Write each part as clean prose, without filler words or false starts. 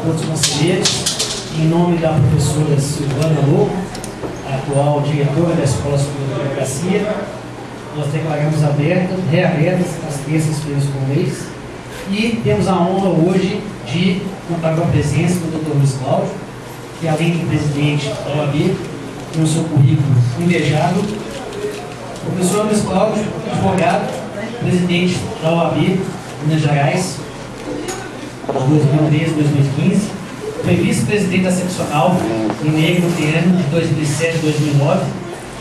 todos os conselheiros, em nome da professora Silvana Lobo, atual diretora da Escola Superior de Advocacia, nós declaramos reabertas as terças-feiras por mês e temos a honra hoje de contar com a presença do Dr. Luiz Cláudio, que além de presidente da OAB, tem o seu currículo invejado. O professor Luiz Cláudio, advogado, presidente da OAB Minas Gerais, 2013 2015, foi vice-presidente da seccional em Negro Luterano de 2007 a 2009,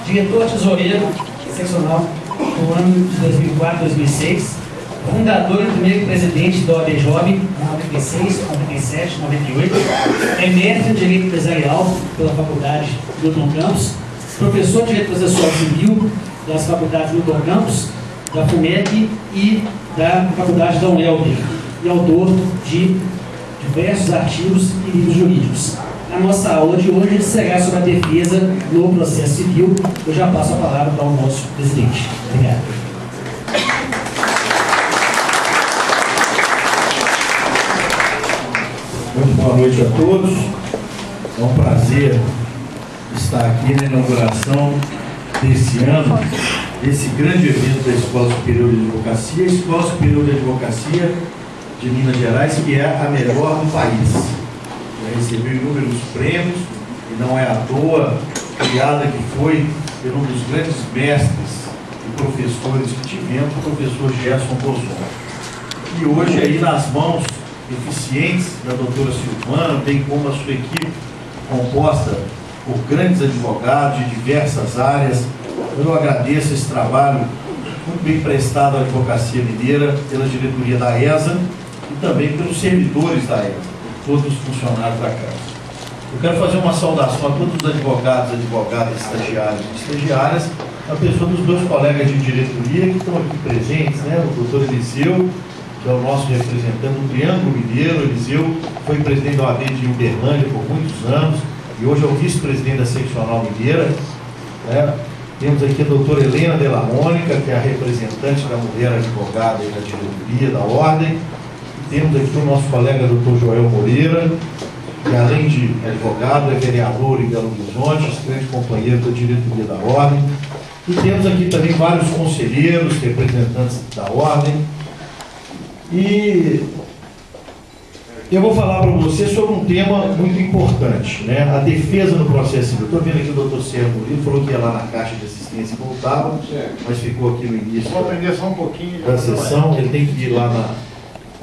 diretor-tesoureiro seccional no ano de 2004 a 2006, fundador e primeiro presidente da OAB Jovem em 96, 97, 98, é mestre em Direito Empresarial pela Faculdade Milton Campos, professor de Direito Processual Civil das Faculdades Milton Campos, da FUMEC e da Faculdade da UNELB, e autor de diversos artigos e livros jurídicos. A nossa aula de hoje será sobre a defesa no processo civil. Eu já passo a palavra para o nosso presidente. Obrigado. Muito boa noite a todos. É um prazer estar aqui na inauguração desse ano, desse grande evento da Escola Superior de Advocacia, a Escola Superior de Advocacia de Minas Gerais, que é a melhor do país. Já recebeu inúmeros prêmios e não é à toa, criada que foi por um dos grandes mestres e professores que tivemos, o professor Gerson Bozon. E hoje aí nas mãos eficientes da doutora Silvana, bem como a sua equipe composta por grandes advogados de diversas áreas, eu agradeço esse trabalho muito bem prestado à advocacia mineira, pela diretoria da ESA e também pelos servidores da ESA, todos os funcionários da casa. Eu quero fazer uma saudação a todos os advogados, advogadas, estagiários e estagiárias, a pessoa dos meus colegas de diretoria que estão aqui presentes, né? O doutor Eliseu, que é o nosso representante do Triângulo Mineiro. Eliseu foi presidente da OAB de Uberlândia por muitos anos e hoje é o vice-presidente da seccional mineira, né? Temos aqui a doutora Helena Della Mônica, que é a representante da mulher advogada e da diretoria da Ordem. E temos aqui o nosso colega doutor Joel Moreira, que além de advogado, é vereador em Belo Horizonte, grande companheiro da diretoria da Ordem. E temos aqui também vários conselheiros, representantes da Ordem. E eu vou falar para você sobre um tema muito importante, né? A defesa no processo civil. Estou vendo aqui o doutor Sérgio Murilo, falou que ia lá na Caixa de Assistência e voltava, mas ficou aqui no início vou aprender só um pouquinho da sessão. Ele tem que ir lá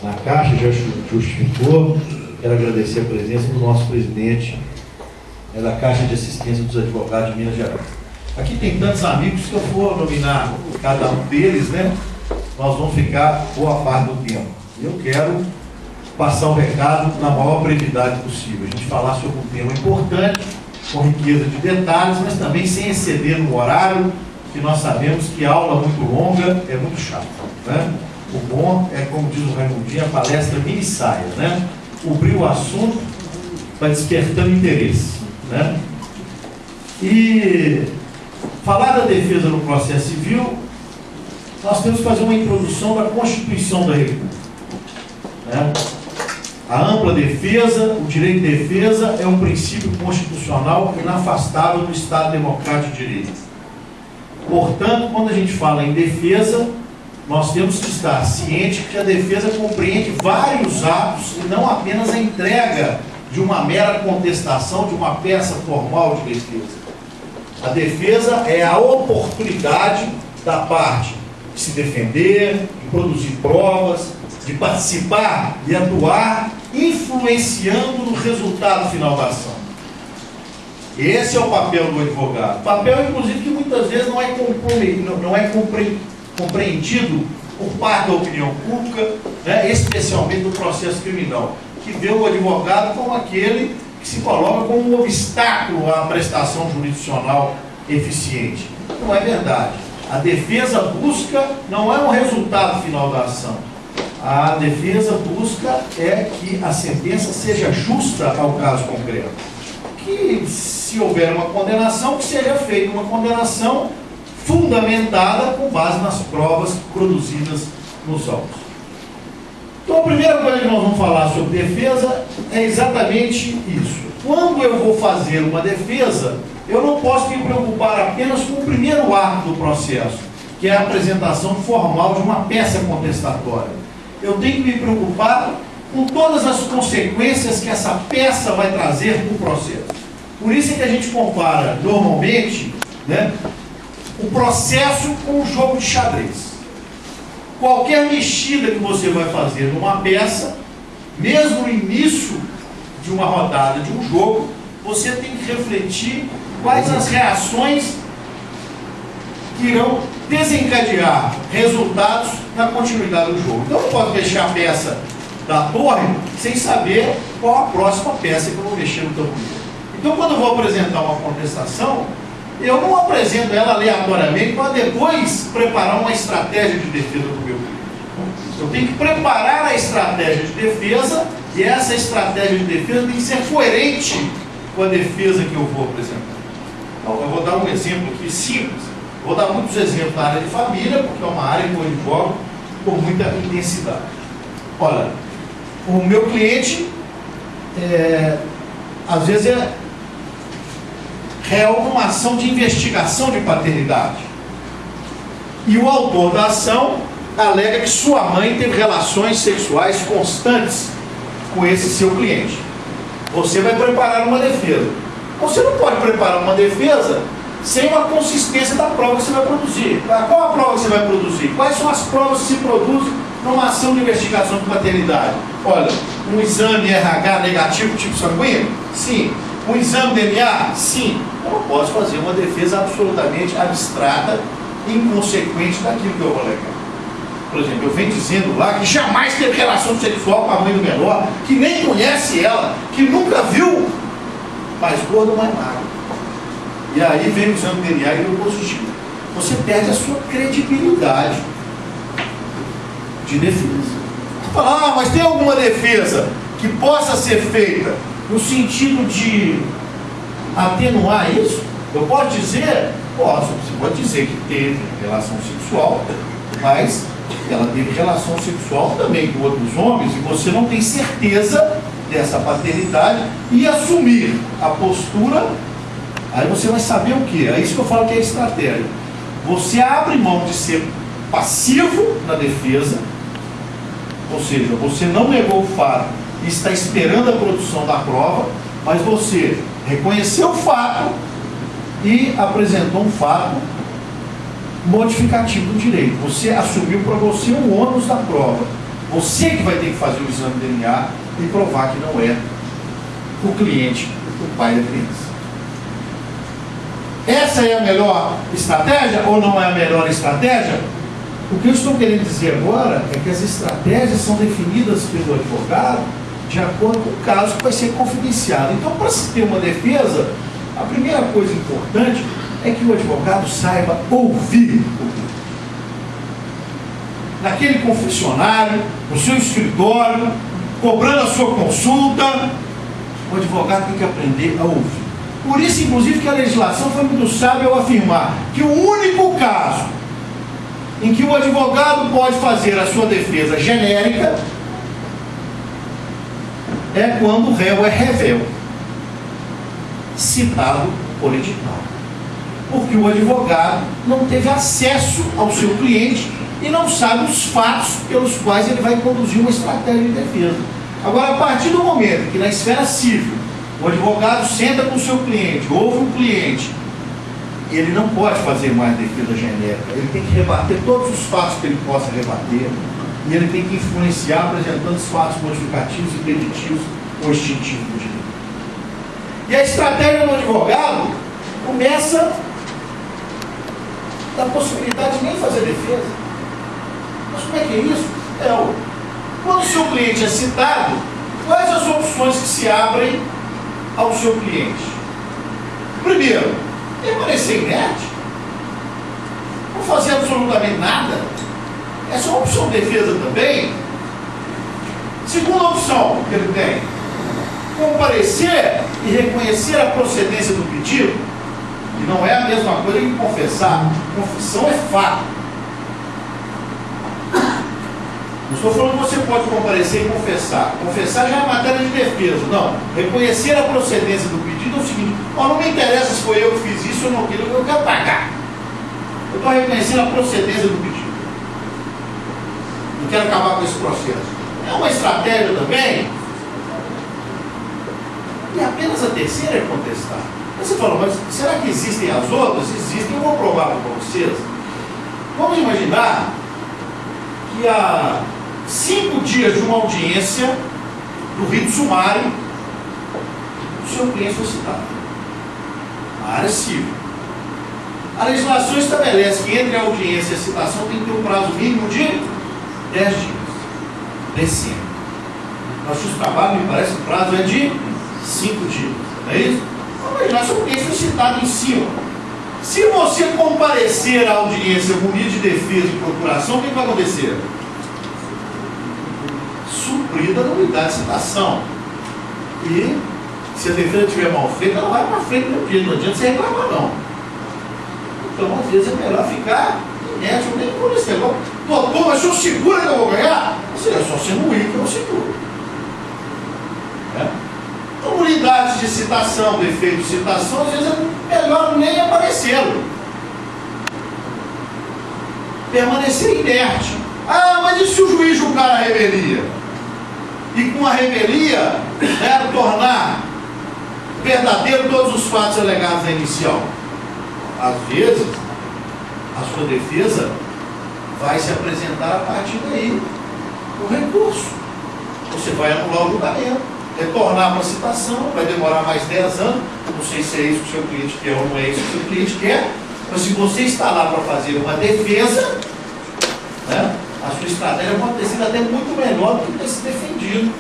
na Caixa, já justificou. Quero agradecer a presença do nosso presidente da Caixa de Assistência dos Advogados de Minas Gerais. Aqui tem tantos amigos que eu for nominar cada um deles, né? Nós vamos ficar boa parte do tempo. Eu quero passar o recado na maior brevidade possível. A gente falar sobre um tema importante, com riqueza de detalhes, mas também sem exceder no horário, que nós sabemos que aula muito longa é muito chata, né? O bom é, como diz o Raimundinho, a palestra mini-saia, né? Cobrir o assunto vai despertando interesse, né? E falar da defesa no processo civil, nós temos que fazer uma introdução da Constituição da República, né? A ampla defesa, o direito de defesa é um princípio constitucional inafastável do Estado Democrático de Direito. Portanto, quando a gente fala em defesa, nós temos que estar ciente que a defesa compreende vários atos e não apenas a entrega de uma mera contestação de uma peça formal de defesa. A defesa é a oportunidade da parte de se defender, de produzir provas, de participar e atuar, influenciando no resultado final da ação. Esse é o papel do advogado. Papel, inclusive, que muitas vezes não é compreendido por parte da opinião pública, né, especialmente no processo criminal, que vê o advogado como aquele que se coloca como um obstáculo à prestação jurisdicional eficiente. Não é verdade. A defesa busca não é um resultado final da ação. A defesa busca é que a sentença seja justa ao caso concreto. Que se houver uma condenação, que seja feita uma condenação fundamentada com base nas provas produzidas nos autos. Então a primeira coisa que nós vamos falar sobre defesa é exatamente isso. Quando eu vou fazer uma defesa, eu não posso me preocupar apenas com o primeiro ato do processo, que é a apresentação formal de uma peça contestatória. Eu tenho que me preocupar com todas as consequências que essa peça vai trazer para o processo. Por isso é que a gente compara, normalmente, né, o processo com o jogo de xadrez. Qualquer mexida que você vai fazer numa peça, mesmo no início de uma rodada de um jogo, você tem que refletir quais as reações que irão desencadear resultados na continuidade do jogo. Então eu não posso mexer a peça da torre sem saber qual a próxima peça que eu vou mexer no tabuleiro. Então quando eu vou apresentar uma contestação, eu não apresento ela aleatoriamente para depois preparar uma estratégia de defesa para o meu cliente. Eu tenho que preparar a estratégia de defesa e essa estratégia de defesa tem que ser coerente com a defesa que eu vou apresentar. Então, eu vou dar um exemplo aqui simples. Vou dar muitos exemplos na área de família, porque é uma área que eu advogo com muita intensidade. Olha, o meu cliente, às vezes é réu numa ação de investigação de paternidade. E o autor da ação alega que sua mãe teve relações sexuais constantes com esse seu cliente. Você vai preparar uma defesa. Você não pode preparar uma defesa sem uma consistência da prova que você vai produzir. Qual a prova que você vai produzir? Quais são as provas que se produzem numa ação de investigação de paternidade? Olha, um exame RH negativo tipo sanguíneo? Sim. Um exame DNA? Sim. Eu não posso fazer uma defesa absolutamente abstrata, inconsequente daquilo que eu vou alegar. Por exemplo, eu venho dizendo lá que jamais teve relação sexual com a mãe do menor, que nem conhece ela, que nunca viu, mais gordo, mais magro. E aí vem o exame DNA e deu positivo. Você perde a sua credibilidade de defesa. Você fala, mas tem alguma defesa que possa ser feita no sentido de atenuar isso? Eu posso dizer? Posso. Você pode dizer que teve relação sexual, mas ela teve relação sexual também com outros homens e você não tem certeza dessa paternidade e assumir a postura, aí você vai saber o que? É isso que eu falo que é estratégia. Você abre mão de ser passivo na defesa, ou seja, você não negou o fato e está esperando a produção da prova, mas você reconheceu o fato e apresentou um fato modificativo do direito. Você assumiu para você o ônus da prova. Você que vai ter que fazer o exame de DNA e provar que não é o cliente, o pai da criança. Essa é a melhor estratégia ou não é a melhor estratégia? O que eu estou querendo dizer agora é que as estratégias são definidas pelo advogado de acordo com o caso que vai ser confidenciado. Então, para se ter uma defesa, a primeira coisa importante é que o advogado saiba ouvir o cliente. Naquele confessionário, no seu escritório, cobrando a sua consulta, o advogado tem que aprender a ouvir. Por isso, inclusive, que a legislação foi muito sábia ao afirmar que o único caso em que o advogado pode fazer a sua defesa genérica é quando o réu é revel, citado por edital. Porque o advogado não teve acesso ao seu cliente e não sabe os fatos pelos quais ele vai conduzir uma estratégia de defesa. Agora, a partir do momento que na esfera civil o advogado senta com o seu cliente, ouve o cliente, ele não pode fazer mais defesa genérica, ele tem que rebater todos os fatos que ele possa rebater e ele tem que influenciar apresentando os fatos modificativos e preditivos ou extintivos do direito. E a estratégia do advogado começa da possibilidade de nem fazer defesa. Mas como é que é isso? Quando o seu cliente é citado, quais as opções que se abrem ao seu cliente? Primeiro, permanecer inerte, não fazer absolutamente nada. Essa é uma opção de defesa também. Segunda opção que ele tem, comparecer e reconhecer a procedência do pedido, que não é a mesma coisa que confessar. Confissão é fato. Não estou falando que você pode comparecer e confessar. Confessar já é matéria de defesa. Não. Reconhecer a procedência do pedido é o seguinte: não me interessa se foi eu que fiz isso ou não, eu quero pagar. Eu estou reconhecendo a procedência do pedido. Não quero acabar com esse processo. É uma estratégia também. E apenas a terceira é contestar. Aí você fala, mas será que existem as outras? Existem, eu vou provar para vocês. Vamos imaginar que há 5 dias de uma audiência do rito sumário, o seu cliente foi citado. A área civil. A legislação estabelece que entre a audiência e a citação tem que ter um prazo mínimo de 10 dias. Descendo. Na justiça do trabalho, me parece que o prazo é de 5 dias. Não é isso? Vamos imaginar, seu cliente foi citado em cima. Se você comparecer à audiência munido de defesa e procuração, o que vai acontecer? Suprida a nulidade de citação. E se a defesa estiver mal feita, ela vai para frente do dia. Não adianta você reclamar, não. Então, às vezes, é melhor ficar inerte. Eu tenho que pôr esse negócio. Doutor, mas o senhor segura que eu vou ganhar? Ou seja, é só sendo ruim que eu seguro. Então, nulidade de citação, defeito de citação, às vezes é melhor nem aparecer. Permanecer inerte. Ah, mas e se o juiz julgar a revelia? E com a revelia, tornar verdadeiro todos os fatos alegados na inicial? Às vezes, a sua defesa vai se apresentar a partir daí, no recurso. Você vai anular o julgamento, retornar para a citação, vai demorar mais 10 anos, não sei se é isso que o seu cliente quer ou não é isso que o seu cliente quer, mas se você está lá para fazer uma defesa, né, a sua estratégia pode ter sido até muito melhor do que ter se defendido,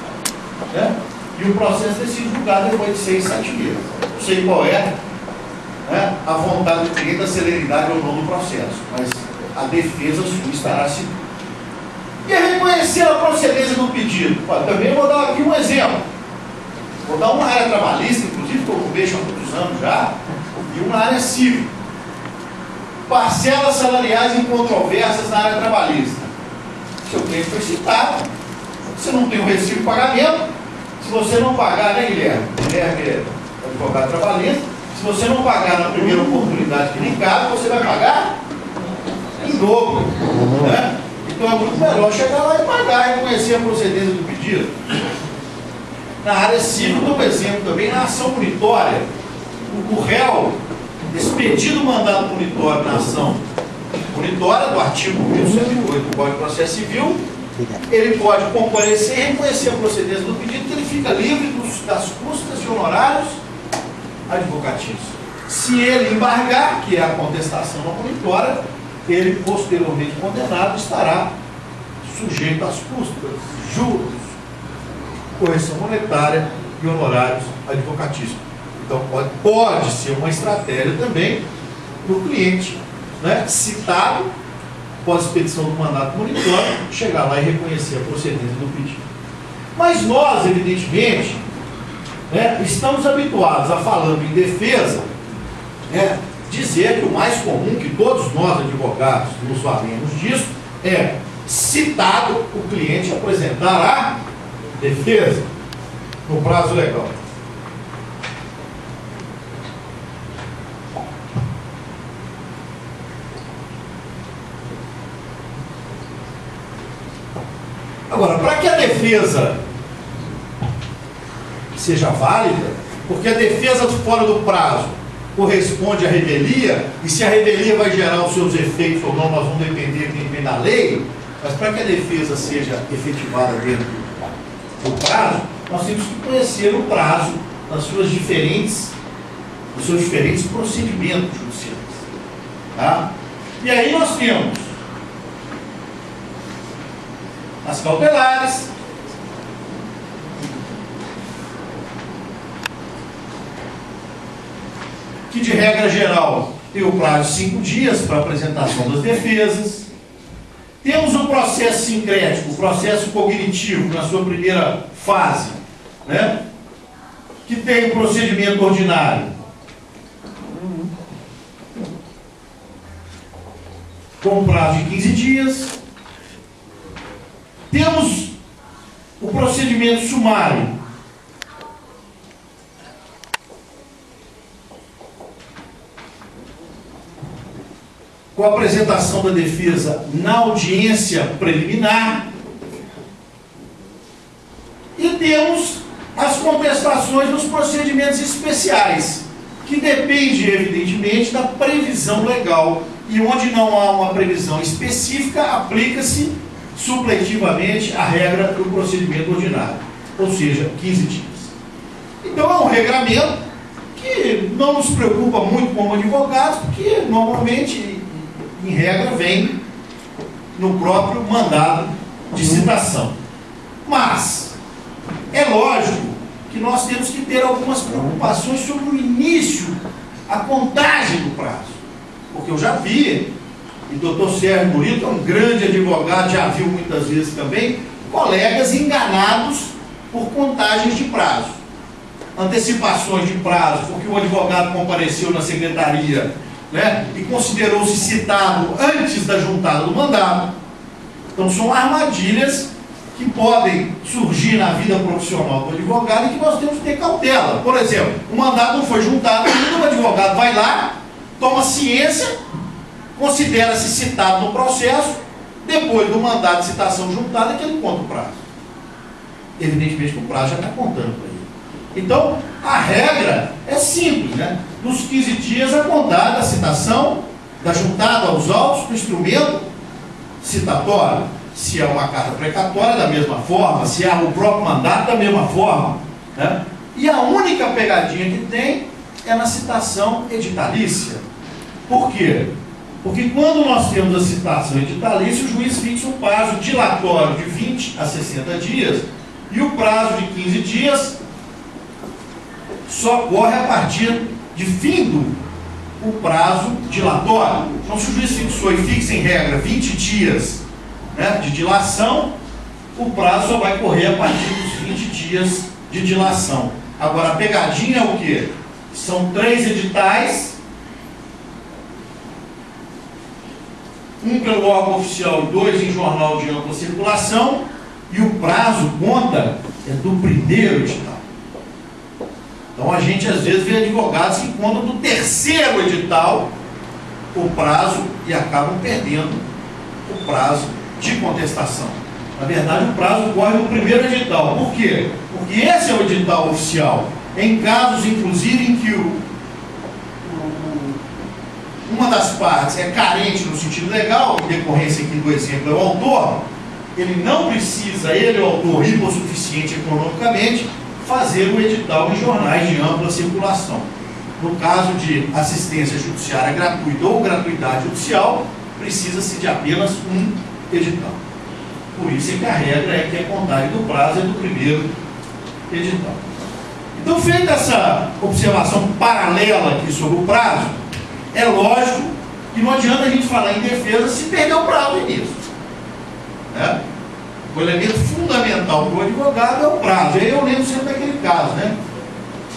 né, e o processo ter sido julgado depois de 6, 7 meses. Não sei qual é, né, a vontade do cliente, a celeridade ou não do processo, mas a defesa sua estará segura. E reconhecer a procedência do pedido. Também vou dar aqui um exemplo. Vou dar uma área trabalhista, inclusive, que eu vejo há muitos anos já, e uma área civil. Parcelas salariais incontroversas na área trabalhista. Seu cliente foi citado, você não tem o recibo de pagamento, se você não pagar, né, Guilherme? Guilherme é advogado trabalhista, se você não pagar na primeira oportunidade que lhe cabe, você vai pagar em dobro, né? Então é muito melhor chegar lá e pagar e reconhecer a procedência do pedido. Na área civil, dou um exemplo também, na ação munitória, o réu, expedido o mandado munitório na ação munitória do artigo 1108 do Código de Processo Civil, ele pode comparecer e reconhecer a procedência do pedido, que ele fica livre das custas e honorários advocatícios. Se ele embargar, que é a contestação na munitória, ele, posteriormente condenado, estará sujeito às custas, juros, correção monetária e honorários advocatícios. Então, pode ser uma estratégia também do cliente, né, citado, pós-expedição do mandato monitório, chegar lá e reconhecer a procedência do pedido. Mas nós, evidentemente, né, estamos habituados a, falando em defesa, né, dizer que o mais comum, que todos nós advogados nos valemos disso, é, citado, o cliente apresentar a defesa no prazo legal. Agora, para que a defesa seja válida, porque a defesa fora do prazo corresponde à revelia, e se a revelia vai gerar os seus efeitos ou não, nós vamos depender da lei, mas para que a defesa seja efetivada dentro do prazo, nós temos que conhecer o prazo nos seus diferentes procedimentos judiciais. Tá? E aí nós temos as cautelares, que de regra geral tem o prazo de 5 dias para apresentação das defesas. Temos o processo sincrético, o processo cognitivo, na sua primeira fase, né, que tem o procedimento ordinário, com prazo de 15 dias. Temos o procedimento sumário. Com a apresentação da defesa na audiência preliminar. E temos as contestações nos procedimentos especiais, que depende, evidentemente, da previsão legal. E onde não há uma previsão específica, aplica-se supletivamente a regra do procedimento ordinário, ou seja, 15 dias. Então é um regramento que não nos preocupa muito como advogados, porque normalmente, em regra, vem no próprio mandado de citação. Mas é lógico que nós temos que ter algumas preocupações sobre o início, a contagem do prazo. Porque eu já vi, e o doutor Sérgio Murilo é um grande advogado, já viu muitas vezes também, colegas enganados por contagens de prazo. Antecipações de prazo, porque o advogado compareceu na secretaria, né, e considerou-se citado antes da juntada do mandado. Então são armadilhas que podem surgir na vida profissional do advogado e que nós temos que ter cautela. Por exemplo, o mandado não foi juntado ainda, o advogado vai lá, toma ciência, considera-se citado no processo, depois do mandado de citação juntado é que ele conta o prazo. Evidentemente que o prazo já está contando para ele. Então, a regra é simples, né? Nos 15 dias a contar da citação, da juntada aos autos, do instrumento citatório. Se é uma carta precatória, da mesma forma, se é o próprio mandato, da mesma forma, né? E a única pegadinha que tem é na citação editalícia. Por quê? Porque quando nós temos a citação editalícia, o juiz fixa um prazo dilatório de 20 a 60 dias e o prazo de 15 dias só ocorre a partir de findo o prazo dilatório. Então, se o juiz fixou e fixa em regra 20 dias, né, de dilação, o prazo só vai correr a partir dos 20 dias de dilação. Agora, a pegadinha é o quê? São 3 editais, um pelo órgão oficial e 2 em jornal de ampla circulação, e o prazo conta é do primeiro edital. Então a gente às vezes vê advogados que contam do terceiro edital o prazo e acabam perdendo o prazo de contestação. Na verdade, o prazo corre no primeiro edital. Por quê? Porque esse é o edital oficial. Em casos, inclusive, em que uma das partes é carente no sentido legal, em decorrência aqui do exemplo é o autor, ele não precisa, ele, o autor, hipossuficiente economicamente, fazer o edital em jornais de ampla circulação. No caso de assistência judiciária gratuita ou gratuidade judicial, precisa-se de apenas um edital. Por isso é que a regra é que a contagem do prazo é do primeiro edital. Então, feita essa observação paralela aqui sobre o prazo, é lógico que não adianta a gente falar em defesa se perder o prazo nisso. Né? O elemento fundamental para o advogado é o prazo. Aí eu lembro sempre daquele caso, né?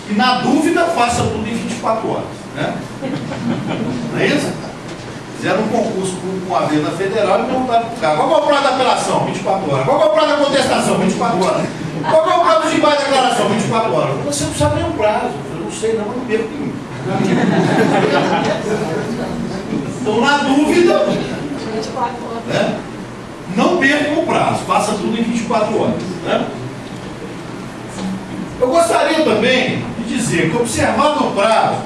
E na dúvida, faça tudo em 24 horas. Né? Não é isso? Fizeram um concurso com a vez da federal e perguntaram para o cara: qual é o prazo da apelação? 24 horas. Qual é o prazo da contestação? 24 horas. Qual é o prazo de base da declaração? 24 horas. Você não sabe nem o prazo. Eu não sei, não, mas não perco nenhum. Então, na dúvida, 24 horas. Né? Não percam o prazo, faça tudo em 24 horas. Né? Eu gostaria também de dizer que, observado o prazo,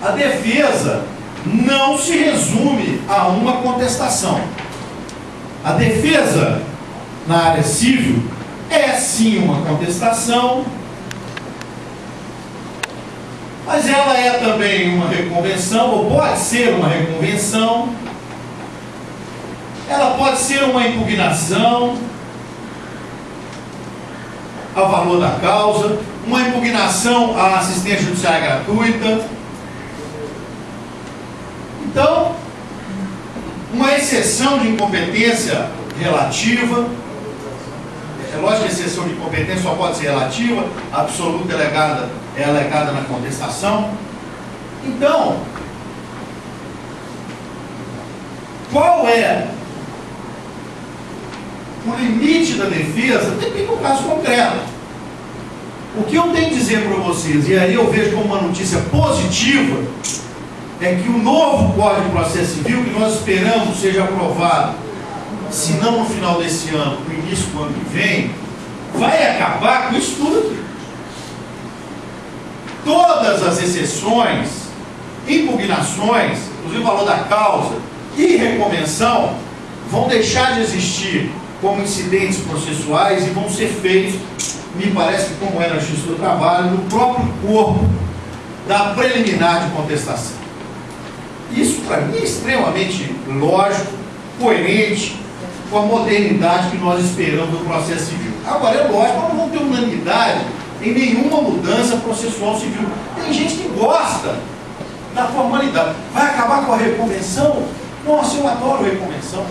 a defesa não se resume a uma contestação. A defesa na área civil é sim uma contestação, mas ela é também uma reconvenção, ou pode ser uma reconvenção, ela pode ser uma impugnação ao valor da causa, uma impugnação à assistência judiciária gratuita. Então, uma exceção de incompetência relativa, é lógico que a exceção de incompetência só pode ser relativa, a absoluta é alegada na contestação. Então, qual é o limite da defesa depende do caso concreto. O que eu tenho que dizer para vocês, e aí eu vejo como uma notícia positiva, é que o novo Código de Processo Civil, que nós esperamos seja aprovado, se não no final desse ano, no início do ano que vem, vai acabar com isso tudo aqui. Todas as exceções, impugnações, inclusive o valor da causa e recomensão, vão deixar de existir como incidentes processuais e vão ser feitos, me parece que como é na Justiça do Trabalho, no próprio corpo da preliminar de contestação. Isso, para mim, é extremamente lógico, coerente com a modernidade que nós esperamos do processo civil. Agora, é lógico, nós não vamos ter unanimidade em nenhuma mudança processual civil. Tem gente que gosta da formalidade. Vai acabar com a reconvenção? Nossa, eu adoro reconvenção.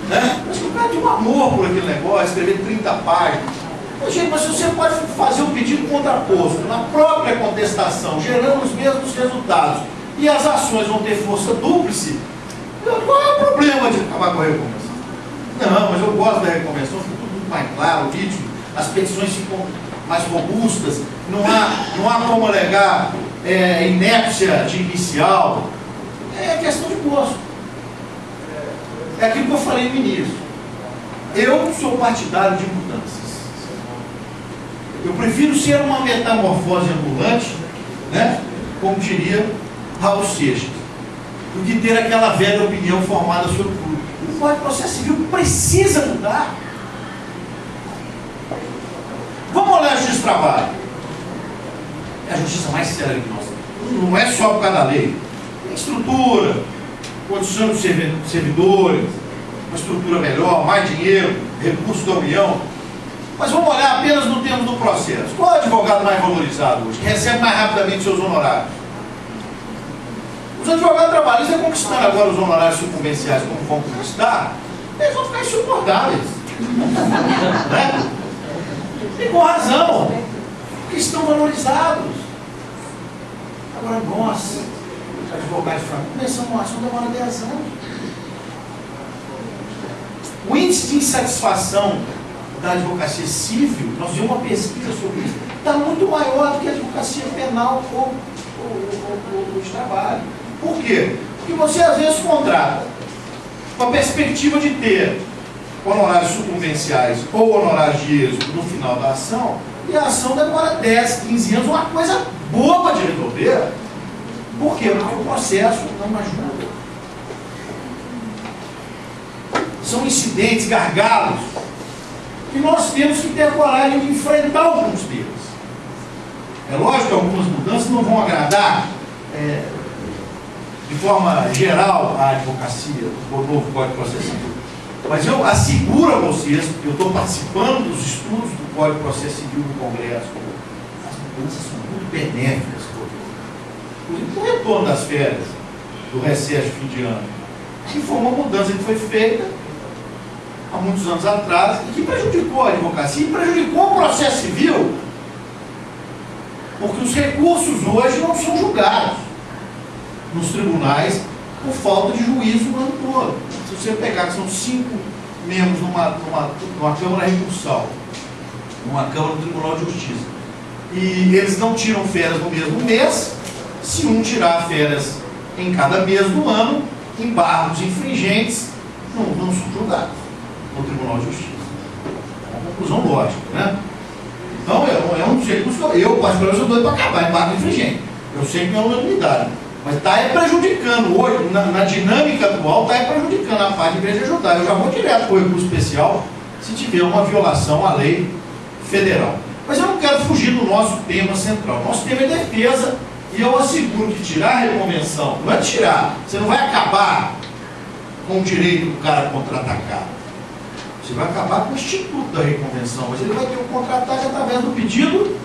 Né? Mas o cara tem um amor por aquele negócio, escrever 30 páginas. Mas, gente, mas você pode fazer um pedido contraposto na própria contestação, gerando os mesmos resultados, e as ações vão ter força dúplice, qual é o problema de acabar com a reconvenção? Não, mas eu gosto da reconvenção, fica tudo muito mais claro, nítido, as petições ficam mais robustas, não há como alegar inépcia de inicial, é questão de gosto. É aquilo que eu falei no início. Eu sou partidário de mudanças. Eu prefiro ser uma metamorfose ambulante, né, como diria Raul Seixas, do que ter aquela velha opinião formada sobre tudo. O Código de Processo Civil precisa mudar. Vamos olhar a Justiça do Trabalho. É a justiça mais séria que nós temos. Não é só por causa da lei. Tem estrutura, condição dos servidores, uma estrutura melhor, mais dinheiro, recursos da União. Mas vamos olhar apenas no termo do processo. Qual é o advogado mais valorizado hoje, que recebe mais rapidamente seus honorários? Os advogados trabalhistas estão conquistando agora os honorários sucumbenciais, como vão conquistar, eles vão ficar insuportáveis. Né? E com razão, porque estão valorizados. Agora nós, advogados fracos, começamos uma ação, demora 10 anos. O índice de insatisfação da advocacia civil, nós vimos uma pesquisa sobre isso, está muito maior do que a advocacia penal ou de trabalho. Por quê? Porque você às vezes contrata com a perspectiva de ter honorários sucumbenciais ou honorários de êxito no final da ação, e a ação demora 10, 15 anos, uma coisa boba de resolver. Por quê? Porque o processo não ajuda. São incidentes, gargalos, que nós temos que ter a coragem de enfrentar alguns deles. É lógico que algumas mudanças não vão agradar de forma geral a advocacia, o novo Código de Processo Civil. Mas eu asseguro a vocês, eu estou participando dos estudos do Código de Processo Civil no Congresso, as mudanças são muito benéficas, inclusive o retorno das férias, do recesso de fim de ano, que foi uma mudança que foi feita há muitos anos atrás e que prejudicou a advocacia e prejudicou o processo civil, porque os recursos hoje não são julgados nos tribunais por falta de juízo no ano todo. Se você pegar que são 5 membros numa Câmara Recursal, numa Câmara do Tribunal de Justiça, e eles não tiram férias no mesmo mês, se um tirar férias em cada mês do ano, embargos infringentes não são julgados no Tribunal de Justiça. É uma conclusão lógica, né? Então é um dos recursos que eu particularmente, sou doido para acabar, embargo infringente. Eu sei que não é unanimidade. Mas está prejudicando hoje, na dinâmica atual, está prejudicando a parte de igreja ajudar. Eu já vou direto para o recurso especial se tiver uma violação à lei federal. Mas eu não quero fugir do nosso tema central. Nosso tema é defesa, e eu asseguro que tirar a reconvenção, não é tirar, você não vai acabar com o direito do cara contra-atacar. Você vai acabar com o instituto da reconvenção, mas ele vai ter o contra-ataque através do pedido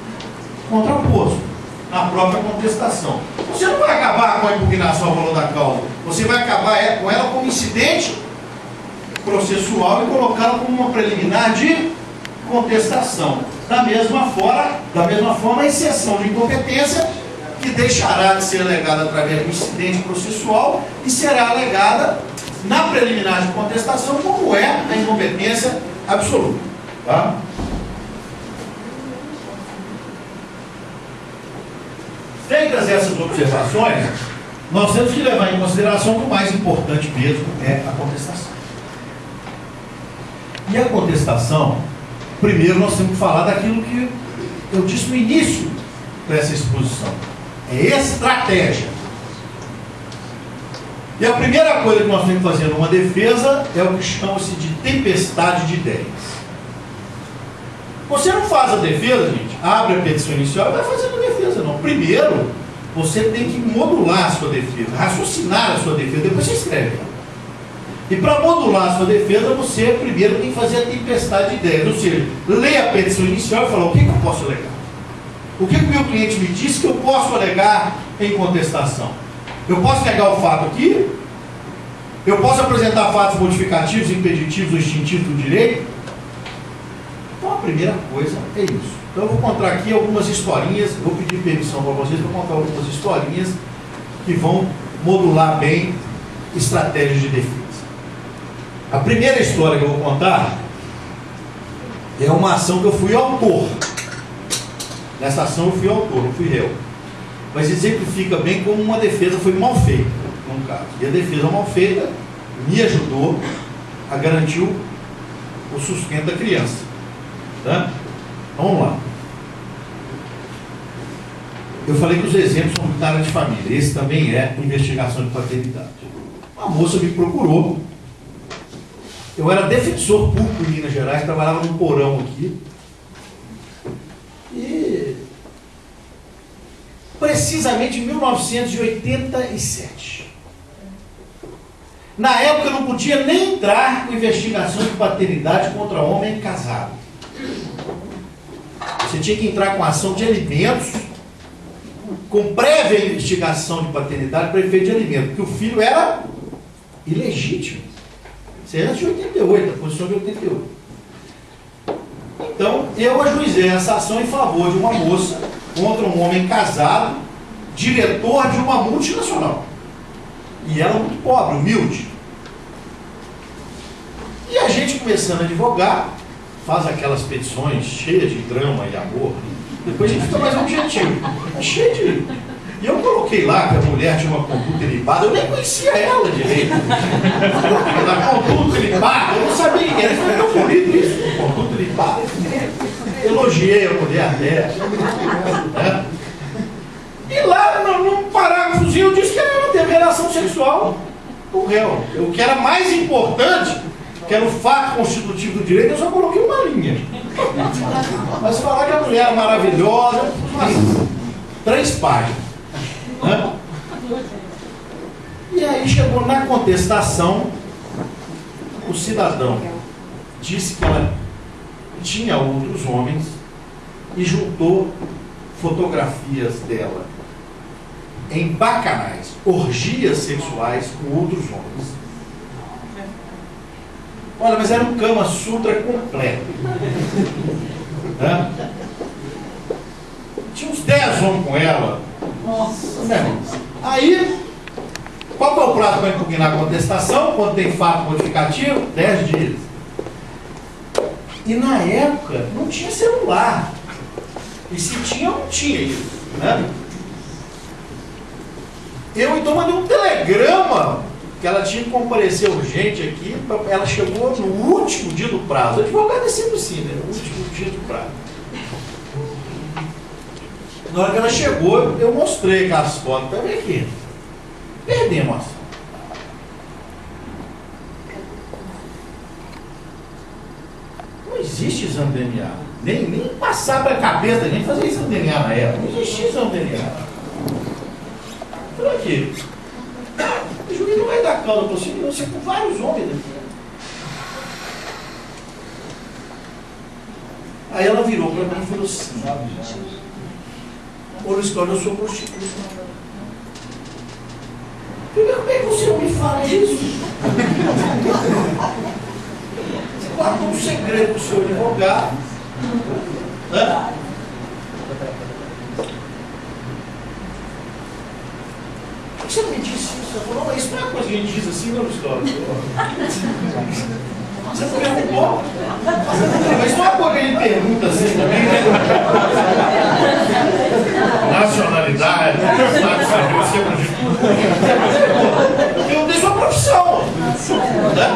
contraposto, na própria contestação. Você não vai acabar com a impugnação ao valor da causa, você vai acabar com ela como incidente processual e colocá-la como uma preliminar de contestação. Da mesma forma, a exceção de incompetência, que deixará de ser alegada através do incidente processual e será alegada na preliminar de contestação, como é a incompetência absoluta. Tá? Feitas essas observações, nós temos que levar em consideração que o mais importante mesmo é a contestação. E a contestação, primeiro nós temos que falar daquilo que eu disse no início dessa exposição. É estratégia. E a primeira coisa que nós temos que fazer numa defesa é o que chama-se de tempestade de ideias. Você não faz a defesa, gente, abre a petição inicial e vai fazendo a defesa, não. Primeiro, você tem que modular a sua defesa, raciocinar a sua defesa, depois você escreve. E para modular a sua defesa, você primeiro tem que fazer a tempestade de ideias, ou seja, lê a petição inicial e fala, o que eu posso alegar? O que o meu cliente me disse que eu posso alegar em contestação? Eu posso negar o fato aqui? Eu posso apresentar fatos modificativos, impeditivos ou extintivos do direito? Então a primeira coisa é isso. Então eu vou contar aqui algumas historinhas, vou pedir permissão para vocês para contar algumas historinhas que vão modular bem estratégias de defesa. A primeira história que eu vou contar é uma ação que eu fui autor. Nessa ação eu fui autor, não fui réu. Mas exemplifica bem como uma defesa foi mal feita, num caso. E a defesa mal feita me ajudou a garantir o sustento da criança. Tá? Vamos lá. Eu falei que os exemplos são da área de família. Esse também é investigação de paternidade. Uma moça me procurou. Eu era defensor público em Minas Gerais, trabalhava num porão aqui. E precisamente em 1987. Na época eu não podia nem entrar com investigação de paternidade contra homem casado. Você tinha que entrar com ação de alimentos, com prévia investigação de paternidade para efeito de alimento, porque o filho era ilegítimo. Isso é antes de 88, a posição de 88. Então, eu ajuizei essa ação em favor de uma moça contra um homem casado, diretor de uma multinacional. E ela muito pobre, humilde. E a gente começando a advogar, faz aquelas petições cheias de drama e amor, depois a gente fica mais objetivo. É cheio de... E eu coloquei lá que a mulher tinha uma conduta ilibada, eu nem conhecia ela direito. A conduta ilibada, eu não sabia quem era, foi tão bonito isso, conduta ilibada. Elogiei a mulher até. Né? E lá, num parágrafozinho, eu disse que ela não teve relação sexual com o réu. O que era mais importante, que era o fato constitutivo do direito, eu só coloquei uma linha. Mas falar que a mulher é maravilhosa, mas 3 páginas. Né? E aí chegou na contestação, o cidadão disse que ela tinha outros homens e juntou fotografias dela em bacanais, orgias sexuais com outros homens. Olha, mas era um Kama Sutra completo. Né? Tinha uns 10 homens com ela. Nossa. Aí, qual é o prazo para impugnar a contestação? Quando tem fato modificativo? 10 dias. E na época não tinha celular. E se tinha, não tinha isso. Né? Eu então mandei um telegrama que ela tinha que comparecer urgente aqui. Ela chegou no último dia do prazo. O advogado é sempre assim, né? No último dia do prazo. Na hora que ela chegou, eu mostrei aquelas fotos. Tá vendo aqui? Perdemos a ação. Não existe exame DNA. Nem passar para a cabeça da gente fazer exame DNA na época. Não existia exame DNA. Falei aqui. O juiz não vai dar causa para você com vários homens aqui. Aí ela virou para mim e falou assim: ô Luiz Cláudio, eu sou prostituta. Primeiro, como é que você não me fala isso? Você guardou um segredo do seu advogado. Né? Por que você não me disse isso? Ela falou, mas isso não é uma coisa que a gente diz assim, não, Luiz Cláudio? Você não perguntou. Mas não é coisa que ele pergunta assim também, né? Nacionalidade, estado de serviço, eu perguntei sua profissão. Né?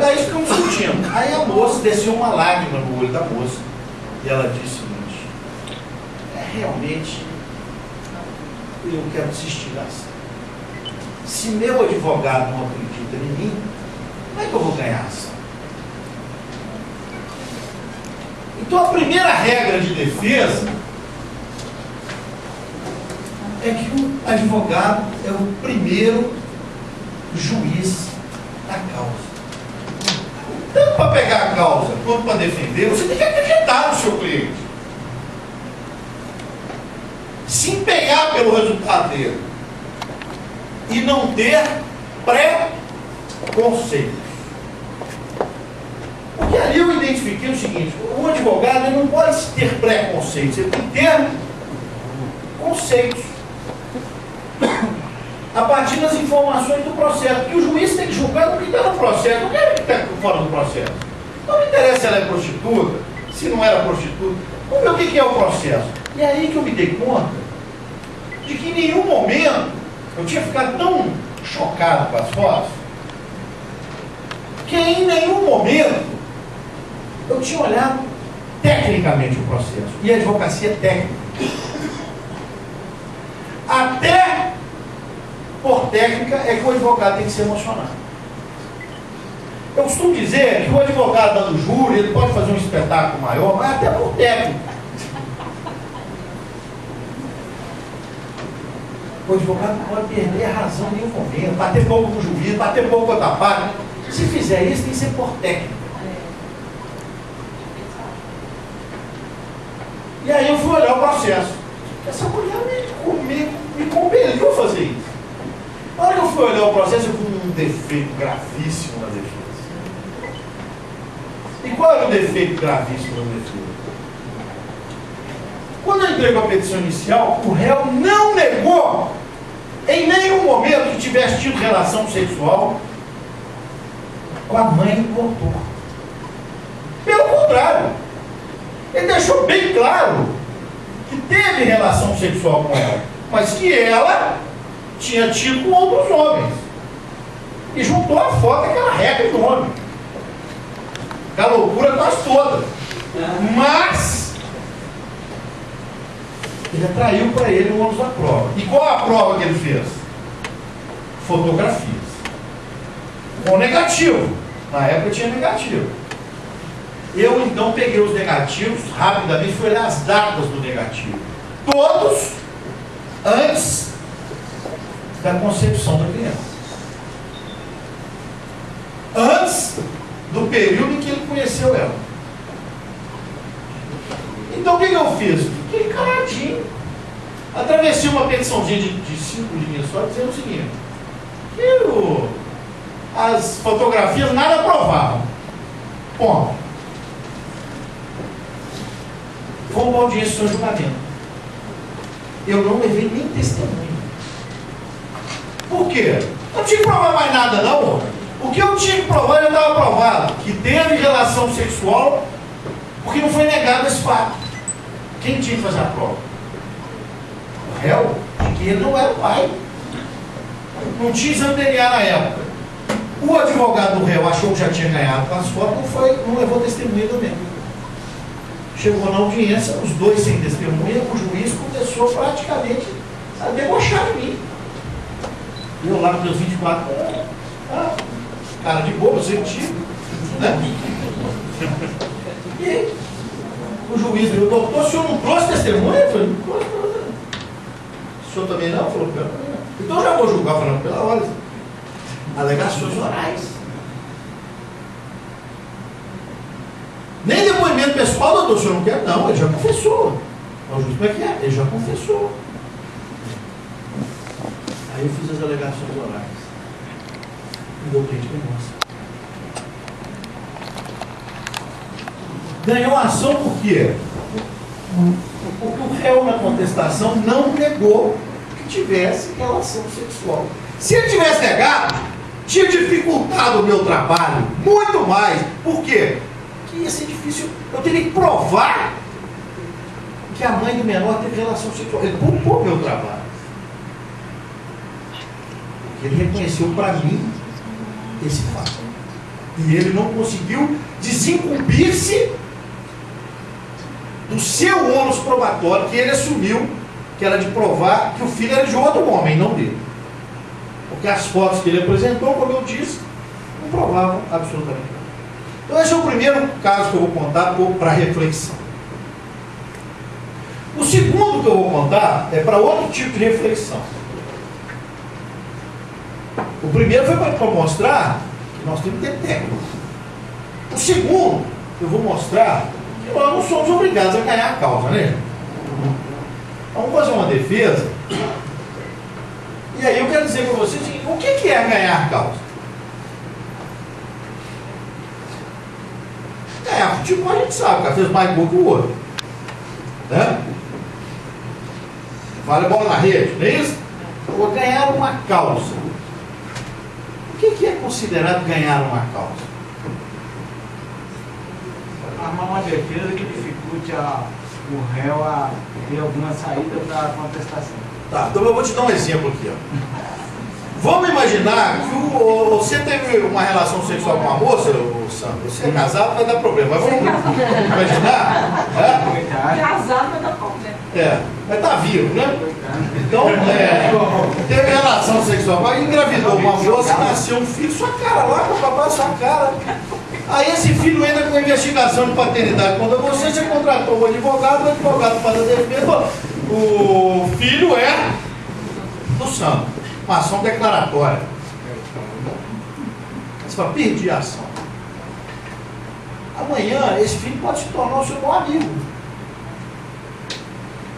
Daí ficamos discutindo. Aí a moça desceu uma lágrima no olho da moça. E ela disse o seguinte: realmente eu quero desistir da ação. Se meu advogado não acredita em mim, como é que eu vou ganhar a ação? Então a primeira regra de defesa é que o advogado é o primeiro juiz da causa. Tanto para pegar a causa quanto para defender, você tem que acreditar no seu cliente. Se empenhar pelo resultado dele e não ter pré-conceitos. Porque ali eu identifiquei o seguinte: o advogado ele não pode ter pré-conceitos, ele tem que ter conceitos a partir das informações do processo. Porque o juiz tem que julgar o que está no processo, não é o que está fora do processo. Não me interessa se ela é prostituta, se não era prostituta. Vamos ver o que é o processo. E é aí que eu me dei conta de que em nenhum momento eu tinha ficado tão chocado com as fotos, que em nenhum momento eu tinha olhado tecnicamente o processo. E a advocacia é técnica. Até por técnica é que o advogado tem que se emocionar. Eu costumo dizer que o advogado dando júri, ele pode fazer um espetáculo maior, mas até por técnica. O advogado não pode perder a razão em nenhum momento, bater pouco com o juiz, bater pouco com a outra parte. Se fizer isso, tem que ser por técnica. E aí eu fui olhar o processo. Essa mulher me compeliu a fazer isso. Na hora que eu fui olhar o processo, eu vi um defeito gravíssimo na defesa. E qual era o defeito gravíssimo na defesa? Quando eu entrei com a petição inicial, o réu não negou em nenhum momento que tivesse tido relação sexual com a mãe do autor. Pelo contrário, ele deixou bem claro que teve relação sexual com ela, mas que ela tinha tido com outros homens. E juntou a foto daquela regra do homem. Aquela loucura quase toda. Mas ele atraiu para ele o ônus da prova. E qual a prova que ele fez? Fotografias. Com negativo. Na época tinha negativo. Eu então peguei os negativos, rapidamente fui olhar as datas do negativo. Todos antes da concepção da criança. Antes do período em que ele conheceu ela. Então o que eu fiz? Fiquei caladinho. Atravessei uma petiçãozinha de 5 linhas só, dizendo o seguinte: que as fotografias nada provavam. Ponto. Foi uma audiência sem julgamento. Eu não levei nem testemunho. Por quê? Eu não tinha que provar mais nada, não. O que eu tinha que provar já estava provado. Que teve relação sexual, porque não foi negado esse fato. Quem tinha que fazer a prova? O réu, que ele não era o pai. Não tinha exame DNA na época. O advogado do réu achou que já tinha ganhado com as fotos, não levou testemunha também. Chegou na audiência, os dois sem testemunha, o juiz começou praticamente a debochar de mim. E eu lá com meus 24 cara de bobo, sentido, né? E o juiz falou: doutor, o senhor não trouxe testemunha? Eu falei: não trouxe. O senhor também não? Falou: não. Então eu já vou julgar, falando pela hora. Alegações orais. Nem depoimento pessoal, doutor, o senhor não quer? Não, ele já confessou. O juiz, como é que é? Ele já confessou. Aí eu fiz as alegações orais. E meu cliente me mostra. Ganhou a ação por quê? Porque o réu na contestação não negou que tivesse relação sexual. Se ele tivesse negado, tinha dificultado o meu trabalho, muito mais. Por quê? Porque ia ser difícil, eu teria que provar que a mãe do menor teve relação sexual. Ele poupou o meu trabalho. Ele reconheceu para mim esse fato. E ele não conseguiu desincumbir-se do seu ônus probatório que ele assumiu, que era de provar que o filho era de outro homem, não dele. Porque as fotos que ele apresentou, como eu disse, não provavam absolutamente nada. Então esse é o primeiro caso que eu vou contar para reflexão. O segundo que eu vou contar é para outro tipo de reflexão. O primeiro foi para mostrar que nós temos que ter técnica. O segundo, eu vou mostrar que nós não somos obrigados a ganhar a causa, né? Vamos fazer uma defesa. E aí eu quero dizer para vocês o que é ganhar a causa? Ganhar futebol a gente sabe, o cara fez mais gol que o outro. Né? Vale a bola na rede, não é isso? Eu vou ganhar uma causa. O que é considerado ganhar uma causa? Armar uma defesa que dificulte o réu a ter alguma saída da contestação. Tá, então eu vou te dar um exemplo aqui. Ó. Vamos imaginar que você teve uma relação sexual com uma moça, Sandro. Você é casado, vai dar problema. Mas vamos imaginar. Casado vai dar problema. Mas tá vivo, né? Então, teve relação sexual, mas engravidou uma moça, nasceu um filho, sua cara lá, com o papai, sua cara. Aí esse filho entra com investigação de paternidade contra você contratou o advogado faz a defesa, o filho é do Sandro. Uma ação declaratória. Você fala, perdi a ação. Amanhã, esse filho pode se tornar o seu bom amigo.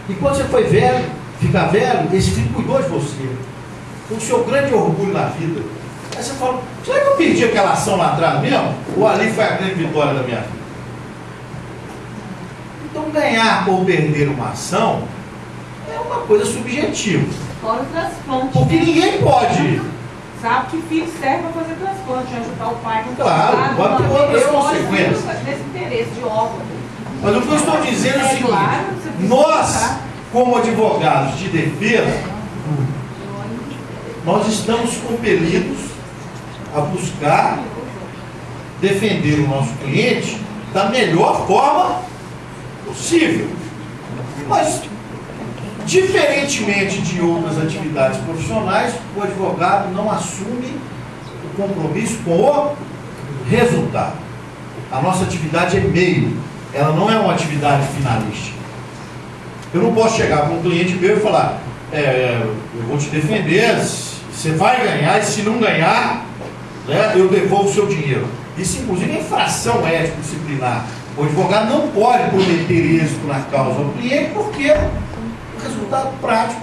E quando você foi velho, ficar velho, esse filho cuidou de você. Foi o seu grande orgulho na vida. Aí você fala, será que eu perdi aquela ação lá atrás mesmo? Ou ali foi a grande vitória da minha vida? Então, ganhar ou perder uma ação é uma coisa subjetiva. Fora o transplante. Porque ninguém pode. Sabe que filho serve para fazer transplante, ajudar o pai no Claro, pode ter outras consequências. Nesse interesse de órgão. Mas o que eu estou dizendo é o seguinte: nós, como advogados de defesa, nós estamos compelidos a buscar defender o nosso cliente da melhor forma possível. Mas, diferentemente de outras atividades profissionais, o advogado não assume o compromisso com o resultado. A nossa atividade é meio, ela não é uma atividade finalística. Eu não posso chegar para um cliente meu e falar, eu vou te defender, você vai ganhar, e se não ganhar, né, eu devolvo o seu dinheiro. Isso, inclusive, é infração ético-disciplinar. O advogado não pode prometer êxito na causa ao cliente, porque o resultado prático,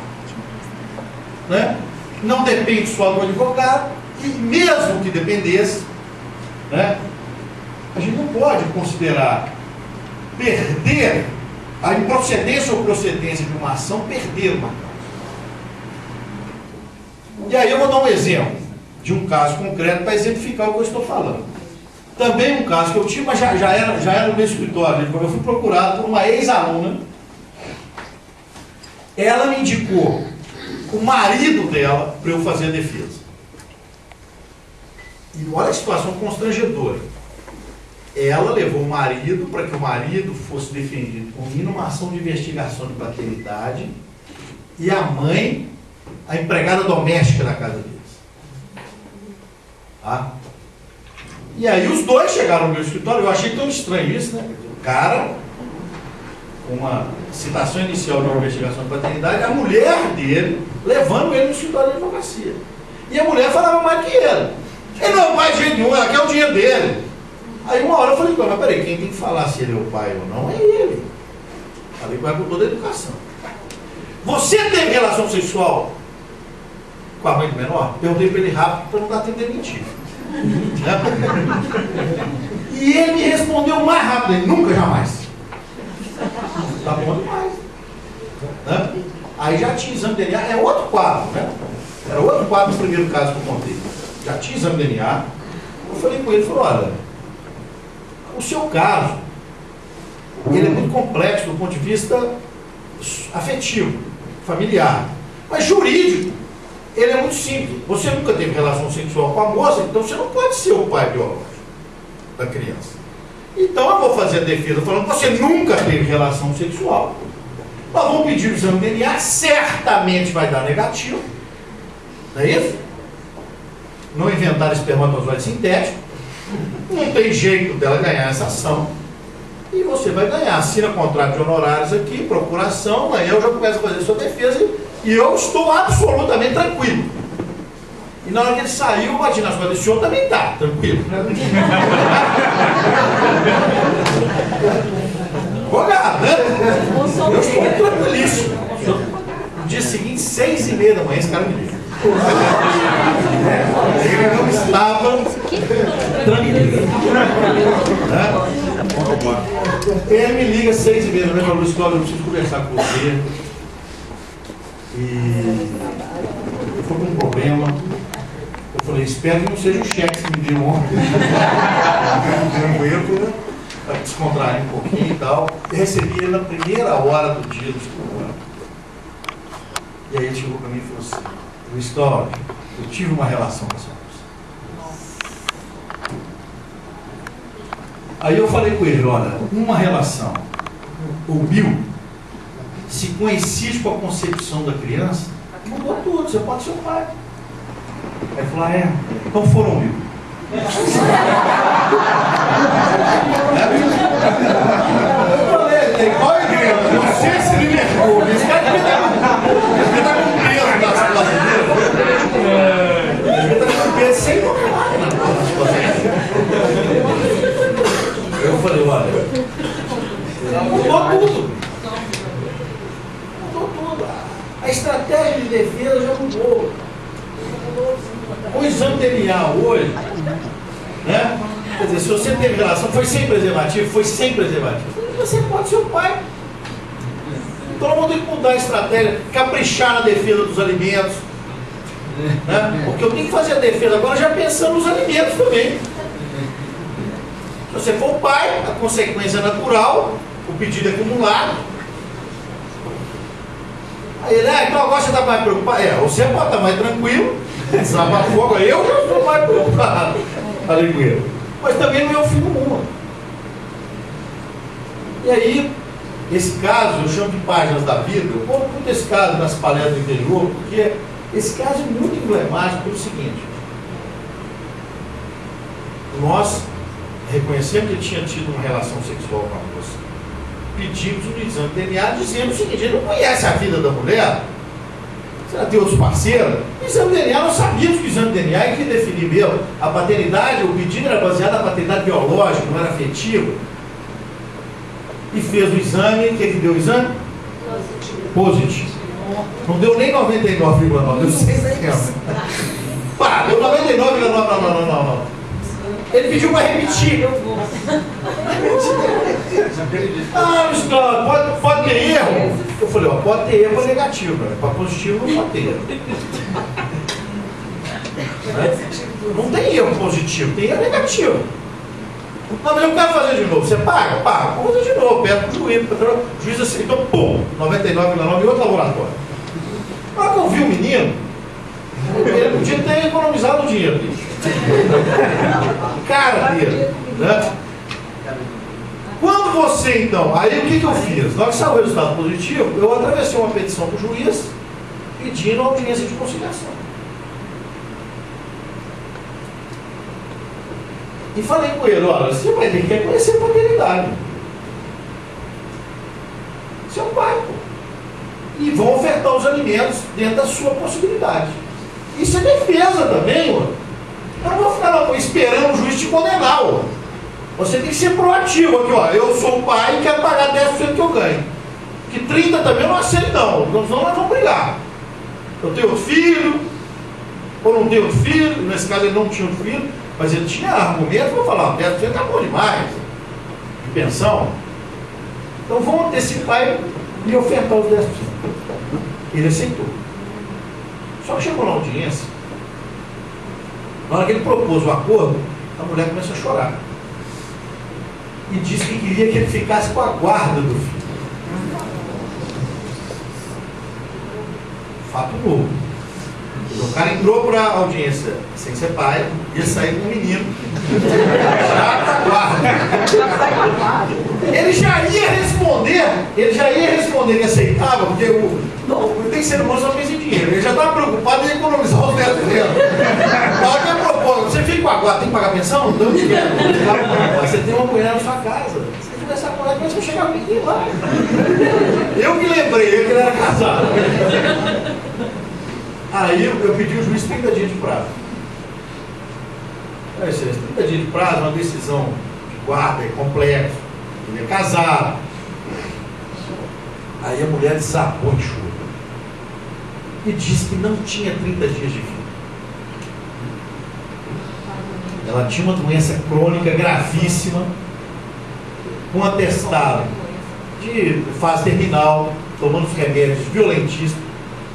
né, não depende só do advogado, e mesmo que dependesse, né, a gente não pode considerar perder a improcedência ou procedência de uma ação, perder uma causa. E aí eu vou dar um exemplo de um caso concreto para exemplificar o que eu estou falando. Também um caso que eu tive, mas já era no meu escritório. Eu fui procurado por uma ex-aluna. Ela me indicou o marido dela para eu fazer a defesa. E olha a situação constrangedora. Ela levou o marido para que o marido fosse defendido por mim numa ação de investigação de paternidade, e a mãe, a empregada doméstica da casa deles. Tá? E aí os dois chegaram no meu escritório. Eu achei tão estranho isso, né? O cara, uma citação inicial de uma investigação de paternidade, a mulher dele levando ele no escritório de advocacia. E a mulher falava mais que ele. Ele não é o pai de jeito nenhum, ela quer o dinheiro dele. Aí uma hora eu falei, mas peraí, quem tem que falar se ele é o pai ou não é ele. Falei com ela com toda a educação. Você teve relação sexual com a mãe do menor? Perguntei para ele rápido para não dar tempo de mentir. E ele me respondeu mais rápido, ele nunca, jamais. Tá bom demais. Né? Aí já tinha exame de DNA, é outro quadro, né? Era outro quadro do primeiro caso que eu contei. já tinha exame de DNA. Eu falei com ele, falei, olha, o seu caso, ele é muito complexo do ponto de vista afetivo, familiar, mas jurídico, ele é muito simples. Você nunca teve relação sexual com a moça, então você não pode ser o pai biológico da criança. Então eu vou fazer a defesa falando que você nunca teve relação sexual. Nós vamos pedir o exame de DNA, certamente vai dar negativo. Não é isso? Não inventaram espermatozoide sintético. Não tem jeito dela ganhar essa ação. E você vai ganhar. Assina contrato de honorários aqui, procuração, amanhã eu já começo a fazer a sua defesa e eu estou absolutamente tranquilo. E na hora que ele saiu, eu bati nas costas, o senhor também está tranquilo. Olha, né? Eu estou tranquilíssimo. No dia seguinte, 6h30 da manhã, esse cara me liga. Ele não estava tranquilo. Ele me liga 6h30 da manhã, falou, Luiz Cláudio, eu preciso conversar com você. E eu fui com um problema. Eu falei, espero que não seja o cheque que me deu ontem. Para descontrair um pouquinho e tal. Eu recebi ele na primeira hora do dia do escritório. E aí ele chegou para mim e falou assim, Luiz Cláudio, eu tive uma relação com essa moça. Aí eu falei com ele, olha, uma relação, o Bill, se coincide com a concepção da criança, mudou tudo, você pode ser o pai. Aí ele falou, então foram 1000. Eu falei, qual é a igreja? Você se libertou. Esse cara devia estar com peso nas costas dele. Devia estar com peso sem tocar nas costas. Eu falei, olha, mudou tudo. Mudou tudo. A estratégia de defesa já mudou. O exame DNA hoje, né? Quer dizer, se você teve relação, foi sem preservativo, você pode ser o pai. Então nós vamos ter que mudar a estratégia, caprichar na defesa dos alimentos, né? Porque eu tenho que fazer a defesa agora já pensando nos alimentos também. Se você for o pai, a consequência é natural, o pedido é acumulado. Aí ele, então agora você está mais preocupado. Você pode estar mais tranquilo, desabafou, agora eu já estou mais preocupado. Falei com ele. Mas também não é o fim do mundo. E aí, esse caso, eu chamo de páginas da vida, eu conto muito esse caso nas palestras do interior, porque esse caso é muito emblemático pelo seguinte. Nós reconhecemos que ele tinha tido uma relação sexual com a moça. Pedimos um exame de DNA dizendo o seguinte, ele não conhece a vida da mulher, se ela tem outros parceiros, o exame de DNA, nós sabíamos que o exame de DNA é que definir mesmo a paternidade, o pedido era baseado na paternidade biológica, não era afetiva. E fez o exame, o que deu o exame? Positivo. Não deu nem 99,9, deu 100%. Pá, deu 99,9, não. Ele pediu para repetir. Luiz Cláudio, pode ter erro? Eu falei, pode ter erro, é negativo, para positivo não pode ter erro. Não tem erro positivo, tem erro negativo. Não, mas eu quero fazer de novo. Você paga? Paga. Vamos fazer de novo, pede para o juiz. O juiz aceitou, pum, 99,9 em outro laboratório. Na hora que eu vi o menino, ele podia ter economizado o dinheiro dele. Cara dele, né? Quando você então, aí o que eu fiz? Na hora que saiu o resultado positivo, eu atravessei uma petição para o juiz pedindo audiência de conciliação. E falei com ele, olha, você vai ter que reconhecer a paternidade. Você é um pai, pô. E vão ofertar os alimentos dentro da sua possibilidade. Isso é defesa também, ó. Eu não vou ficar esperando o juiz te condenar, ó. Você tem que ser proativo aqui, ó. Eu sou o pai e quero pagar 10% que eu ganho. Que 30% também eu não aceito, não. Senão nós vamos brigar. Eu tenho outro filho, ou não tenho outro filho. Nesse caso ele não tinha outro filho, mas ele tinha argumento para falar, 10% é bom demais. De pensão. Então vamos antecipar e ofertar os 10%. Ele aceitou. Só que chegou na audiência, Na hora que ele propôs o acordo, a mulher começou a chorar. E disse que queria que ele ficasse com a guarda do filho. Fato novo. O cara entrou para a audiência sem ser pai, ia sair com um menino. Já com a guarda. Ele já ia responder que aceitava, porque tem ser humano só pensa em dinheiro. Ele já estava preocupado em economizar os netos dele. Na hora que eu propôs, você fica com a guarda, tem que pagar pensão? Não tem dinheiro. Você tem uma mulher na sua casa. Se você conversar com ela, depois você chegar com ninguém lá. Eu que lembrei, eu que ele era casado. Aí eu pedi ao juiz 30 dias de prazo. Excelência, 30 dias de prazo, uma decisão de guarda, é complexo. Ele é casado. Aí a mulher desabou em choro. E disse que não tinha 30 dias de vida. Ela tinha uma doença crônica gravíssima, um atestado de fase terminal, tomando os remédios violentíssimos.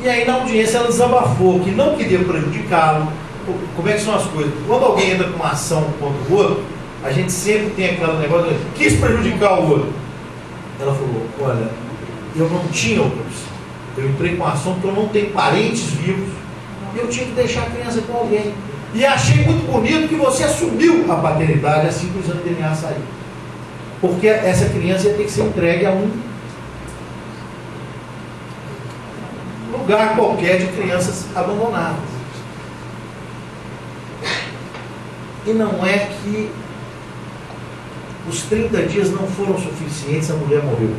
E aí na audiência ela desabafou que não queria prejudicá-lo. Como é que são as coisas? Quando alguém entra com uma ação contra o outro, a gente sempre tem aquele negócio de quis prejudicar o outro. Ela falou, olha, eu não tinha outra opção. Eu entrei com a ação porque eu não tenho parentes vivos. E eu tinha que deixar a criança com alguém. E achei muito bonito que você assumiu a paternidade assim que o exame de DNA saiu. Porque essa criança ia ter que ser entregue a um lugar qualquer de crianças abandonadas. E não é que os 30 dias não foram suficientes, a mulher morreu.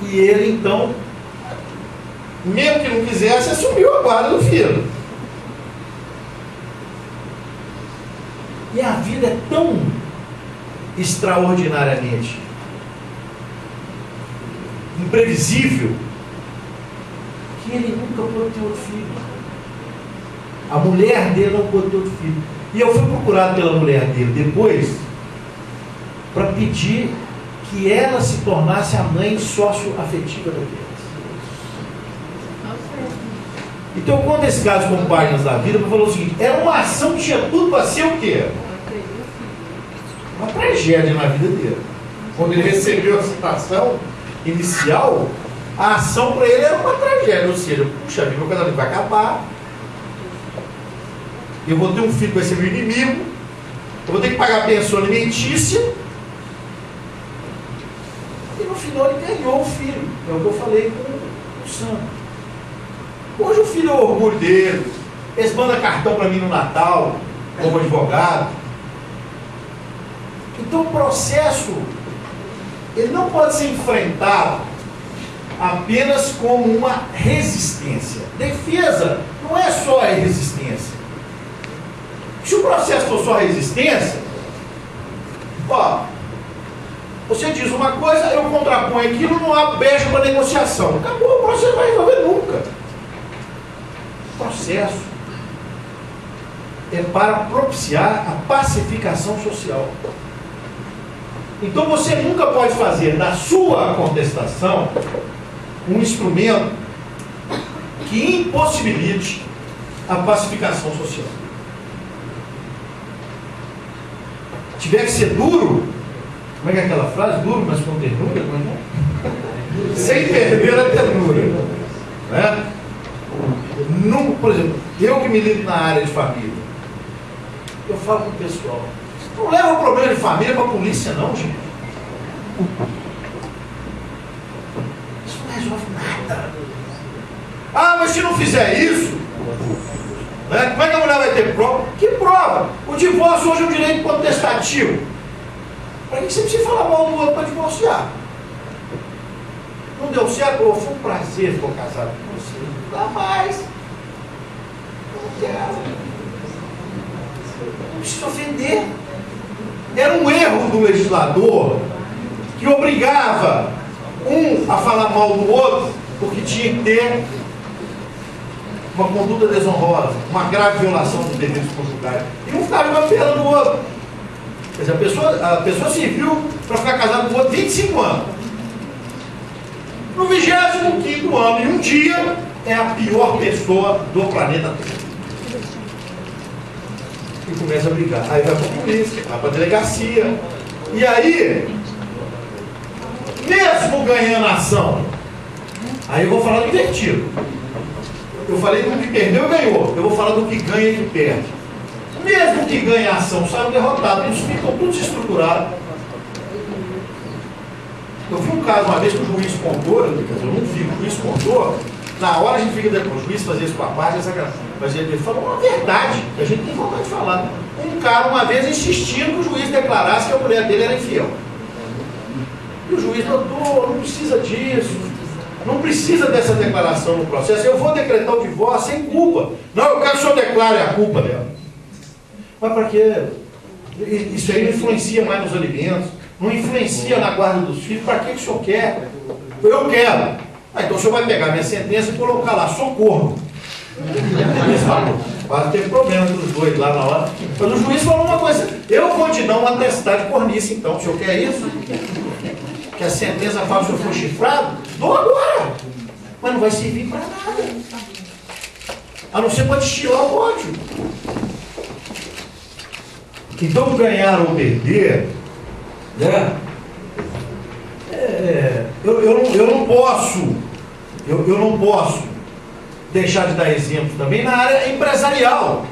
E ele então, mesmo que não quisesse, assumiu a guarda do filho. E a vida é tão extraordinariamente imprevisível que ele nunca pôde ter outro filho. A mulher dele não pôde ter outro filho. E eu fui procurado pela mulher dele depois para pedir que ela se tornasse a mãe sócio-afetiva da criança. Então eu conto esse caso como Páginas da Vida para falar o seguinte: era uma ação que tinha tudo para ser o quê? Uma tragédia na vida dele. Quando ele recebeu a citação inicial, a ação para ele era uma tragédia, ou seja, puxa vida, meu casamento vai acabar, eu vou ter um filho que vai ser meu inimigo, eu vou ter que pagar pensão alimentícia, e no final ele ganhou o filho. É o que eu falei com o Sam. Hoje o filho é o orgulho dele, eles mandam cartão para mim no Natal, como advogado. Então o processo, ele não pode ser enfrentado apenas como uma resistência. Defesa não é só a resistência. Se o processo for só resistência, você diz uma coisa, eu contraponho aquilo, não há brecha para negociação. Acabou, o processo não vai resolver nunca. O processo é para propiciar a pacificação social. Então você nunca pode fazer da sua contestação um instrumento que impossibilite a pacificação social. Tiver que ser duro, como é que é aquela frase? Duro, mas com ternura? Sem perder a ternura. Né? Por exemplo, eu que milito na área de família, eu falo com o pessoal, não leva o problema de família para a polícia não, gente. Isso não resolve nada. Ah, mas se não fizer isso, né, como é que a mulher vai ter prova? Que prova? O divórcio hoje é um direito contestativo. Para que você precisa falar mal do outro para divorciar? Não deu certo? Foi um prazer ficar casado com você. Não dá mais. Eu não quero. Não precisa ofender. Era um erro do legislador que obrigava um a falar mal do outro porque tinha que ter uma conduta desonrosa, uma grave violação dos deveres conjugais. E um ficava jogando pena no outro. Quer dizer, a pessoa serviu para ficar casado com o outro 25 anos. No 25º ano, em um dia, é a pior pessoa do planeta Terra. E começa a brigar. Aí vai para a polícia, vai para a delegacia. E aí, mesmo ganhando a ação, aí eu vou falar do invertido. Eu falei do que perdeu, ganhou. Eu vou falar do que ganha e que perde. Mesmo que ganhe a ação, sai derrotado. Eles ficam todos estruturados. Eu vi um caso uma vez que o juiz contou, eu não vi, o juiz contou. Na hora a gente fica depois, o juiz fazia isso com a parte, mas ele falou uma verdade, que a gente tem vontade de falar. Um cara, uma vez, insistindo que o juiz declarasse que a mulher dele era infiel. E o juiz, doutor, não precisa disso, não precisa dessa declaração no processo, eu vou decretar o divórcio sem culpa. Não, eu quero que o senhor declare a culpa dela. Mas para quê? Isso aí não influencia mais nos alimentos, não influencia na guarda dos filhos, para que o senhor quer? Eu quero. Então o senhor vai pegar minha sentença e colocar lá, socorro. Quase teve problema entre os dois lá na hora. Mas o juiz falou uma coisa, eu vou te dar um atestado de cornice então, o senhor quer isso? Que a sentença fala que o senhor foi chifrado? Dou agora! Mas não vai servir para nada. A não ser para destilar o ódio. Então ganhar ou perder, né? Eu não posso deixar de dar exemplo também na área empresarial.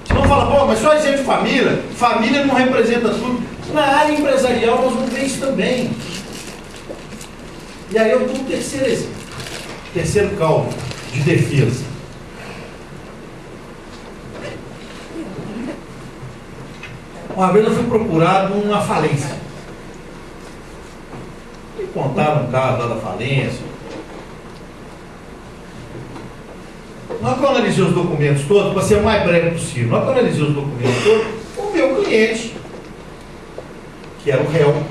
Você não fala, pô, mas só exemplo de família, família não representa tudo. Na área empresarial nós vamos ver isso também. E aí eu dou um terceiro exemplo, terceiro caldo de defesa. Uma vez eu fui procurado numa falência. Me contaram um caso lá da falência. Na hora que eu analisei os documentos todos, para ser o mais breve possível, na hora que eu analisei os documentos todos, o meu cliente, que era o réu,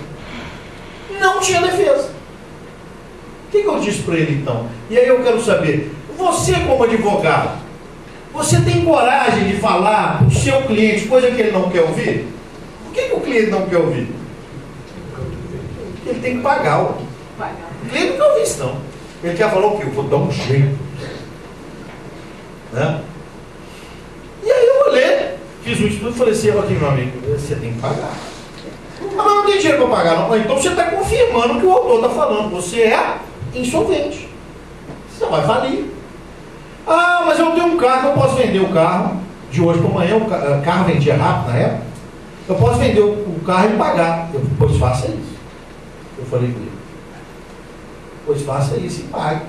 não tinha defesa. O que eu disse para ele então? E aí eu quero saber, você como advogado, você tem coragem de falar para o seu cliente coisa que ele não quer ouvir? Por que o cliente não quer ouvir? Ele tem que pagar. O cliente não quer ouvir isso não. Ele quer falar o quê? Eu vou dar um jeito. Né? E aí eu olhei, fiz um estudo e falei assim, aqui meu amigo, você tem que pagar. Ah, mas não tem dinheiro para pagar não. Então você está confirmando o que o autor está falando. Você é insolvente. Você não vai falir. Ah, mas eu tenho um carro, eu posso vender o carro de hoje para amanhã, o carro vendia rápido na época, eu posso vender o carro e pagar. Eu, pois faça isso. Eu falei com ele. Pois faça isso e pague.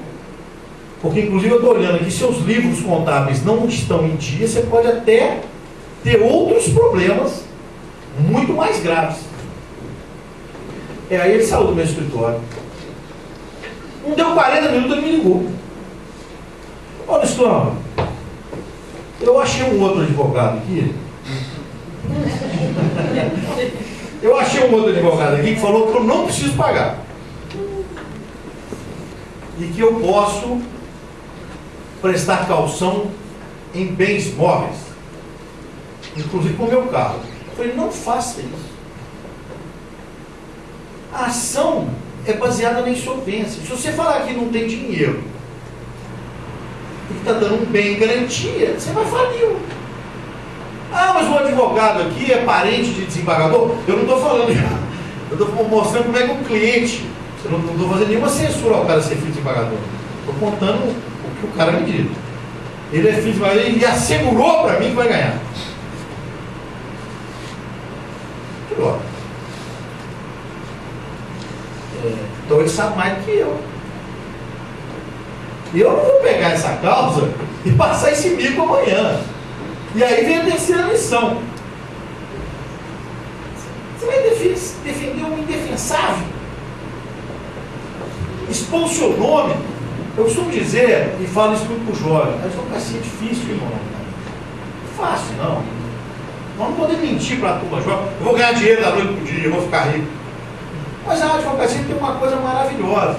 Porque inclusive eu estou olhando aqui, seus livros contábeis não estão em dia, você pode até ter outros problemas muito mais graves. Aí ele saiu do meu escritório. Não deu 40 minutos, ele me ligou. Olha, Storm, eu achei um outro advogado aqui. Eu achei um outro advogado aqui que falou que eu não preciso pagar. E que eu posso prestar caução em bens móveis. Inclusive com o meu carro. Eu falei, não faça isso. A ação é baseada na insolvência. Se você falar que não tem dinheiro e que está dando um bem em garantia, você vai falir. Ah, mas o advogado aqui é parente de desembargador? Eu não estou falando isso. Eu estou mostrando como é que o cliente, eu não estou fazendo nenhuma censura ao cara ser filho de desembargador. Estou contando o que o cara me disse. Ele é filho de desembargador e assegurou para mim que vai ganhar. Que louco. Então ele sabe mais do que eu. E eu não vou pegar essa causa e passar esse mico amanhã. E aí vem a terceira lição. Você vai defender um indefensável? Expor o seu nome. Eu costumo dizer, e falo isso muito para o jovem, a advocacia é difícil, irmão. Não é fácil, não. Nós não podemos mentir para a turma jovem. Eu vou ganhar dinheiro da noite para o dia, eu vou ficar rico. Mas a advocacia tem uma coisa maravilhosa.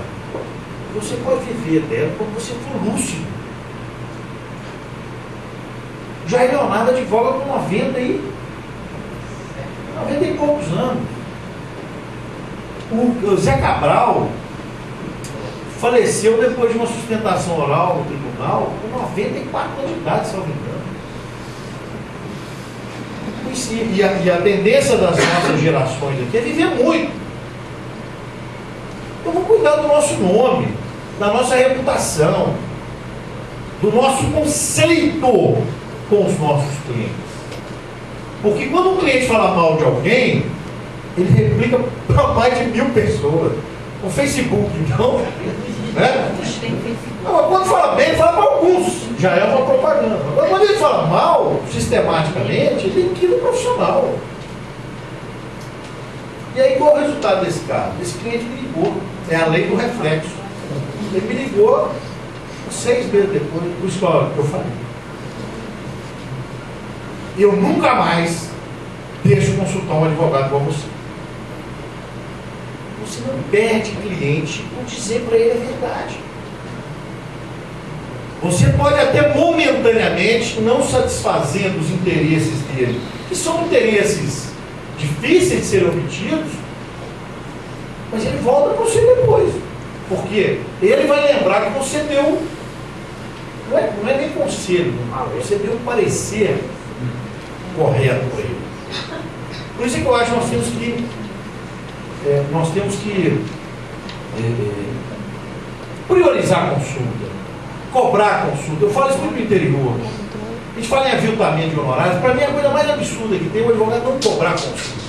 Você pode viver dela quando você for lúcido. Jair Leonardo advoga com 90 e poucos anos. O Zé Cabral faleceu depois de uma sustentação oral no tribunal com 94 anos de idade, se não me engano. E a tendência das nossas gerações aqui é viver muito. Então vamos cuidar do nosso nome, da nossa reputação, do nosso conceito com os nossos clientes. Porque quando um cliente fala mal de alguém, ele replica para mais de 1000 pessoas. O Facebook, então, né? Não, quando fala bem, ele fala para alguns, já é uma propaganda. Mas quando ele fala mal, sistematicamente, ele liquida o profissional. E aí qual é o resultado desse caso? Esse cliente me ligou, é a lei do reflexo. Ele me ligou 6 meses depois, por isso que eu falei. Eu nunca mais deixo consultar um advogado igual você. Você não perde cliente por dizer para ele a verdade. Você pode até momentaneamente não satisfazendo os interesses dele, que são interesses difíceis de serem obtidos, mas ele volta para você depois. Porque ele vai lembrar que você deu, não é nem conselho, você deu um parecer correto para ele. Por isso é que eu acho que nós temos que priorizar a consulta, cobrar a consulta. Eu falo isso muito no interior. A gente fala em aviltamento de honorários. Para mim é a coisa mais absurda que tem o advogado não cobrar a consulta.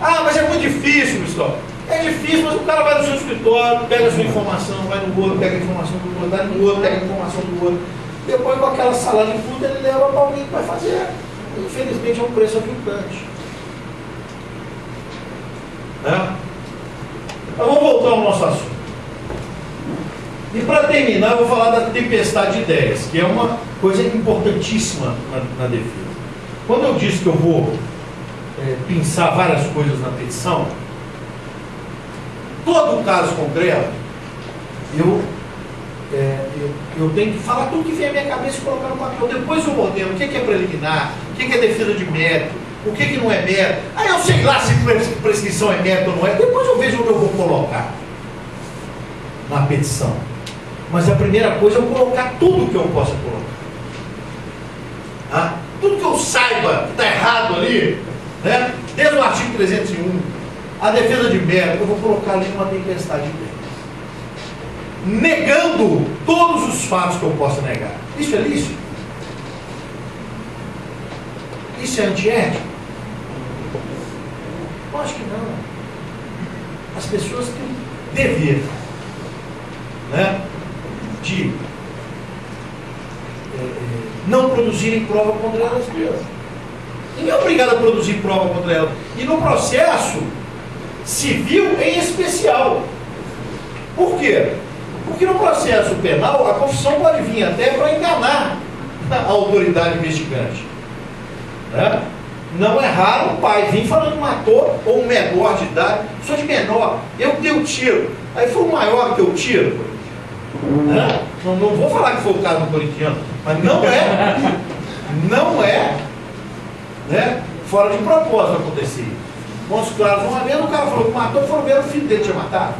Ah, mas é muito difícil, Cristóvão. É difícil, mas o cara vai no seu escritório, pega a sua informação, vai no outro, pega a informação do outro, vai no outro, pega a informação do outro. Depois, com aquela salada de fruta, ele leva para alguém que vai fazer. Infelizmente, é um preço aviltante. Né? Mas vamos voltar ao nosso assunto. E para terminar, eu vou falar da tempestade de ideias, que é uma coisa importantíssima na defesa. Quando eu disse que eu vou pensar várias coisas na petição, todo o caso concreto, eu tenho que falar tudo que vem à minha cabeça e colocar no papel. Depois eu ordeno o que é preliminar, o que é defesa de mérito, o que não é mérito. Aí eu sei lá se prescrição é mérito ou não é. Depois eu vejo onde eu vou colocar na petição. Mas a primeira coisa é eu colocar tudo que eu possa colocar. Tudo que eu saiba que está errado ali, né? Desde o artigo 301, a defesa de mérito, eu vou colocar ali uma tempestade de ideias, negando todos os fatos que eu possa negar. Isso é lícito? Isso é antiético? Eu acho que não. As pessoas têm dever, né, de não produzirem prova contra elas mesmas. Ninguém é obrigado a produzir prova contra elas. E no processo civil em especial. Por quê? Porque no processo penal a confissão pode vir até para enganar a autoridade investigante. Né? Não é raro o pai vir falando que matou ou um menor de idade, sou de menor, eu dei o tiro. Aí foi o maior que eu tiro. Né? Não vou falar que foi o caso do corintiano, mas não é, né, fora de propósito acontecer. Bons claros, uma vez o cara falou que matou, foram ver o filho dele tinha matado.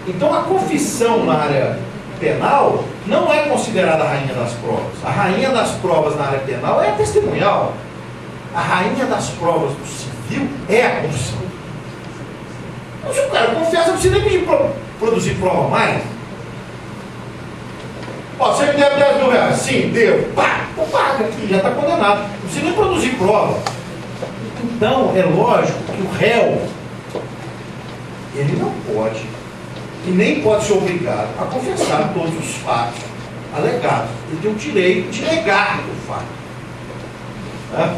Então a confissão na área penal não é considerada a rainha das provas. A rainha das provas na área penal é a testemunhal. A rainha das provas do civil é a confissão. Então, se o cara confessa, não precisa nem pedir produzir prova mais. Ó, você me deve 10 mil reais. Sim, deu. Pá, paga aqui, já está condenado. Não precisa nem produzir prova. Então, é lógico que o réu, ele não pode, e nem pode ser obrigado a confessar todos os fatos alegados. Ele tem o direito de negar o fato. Né?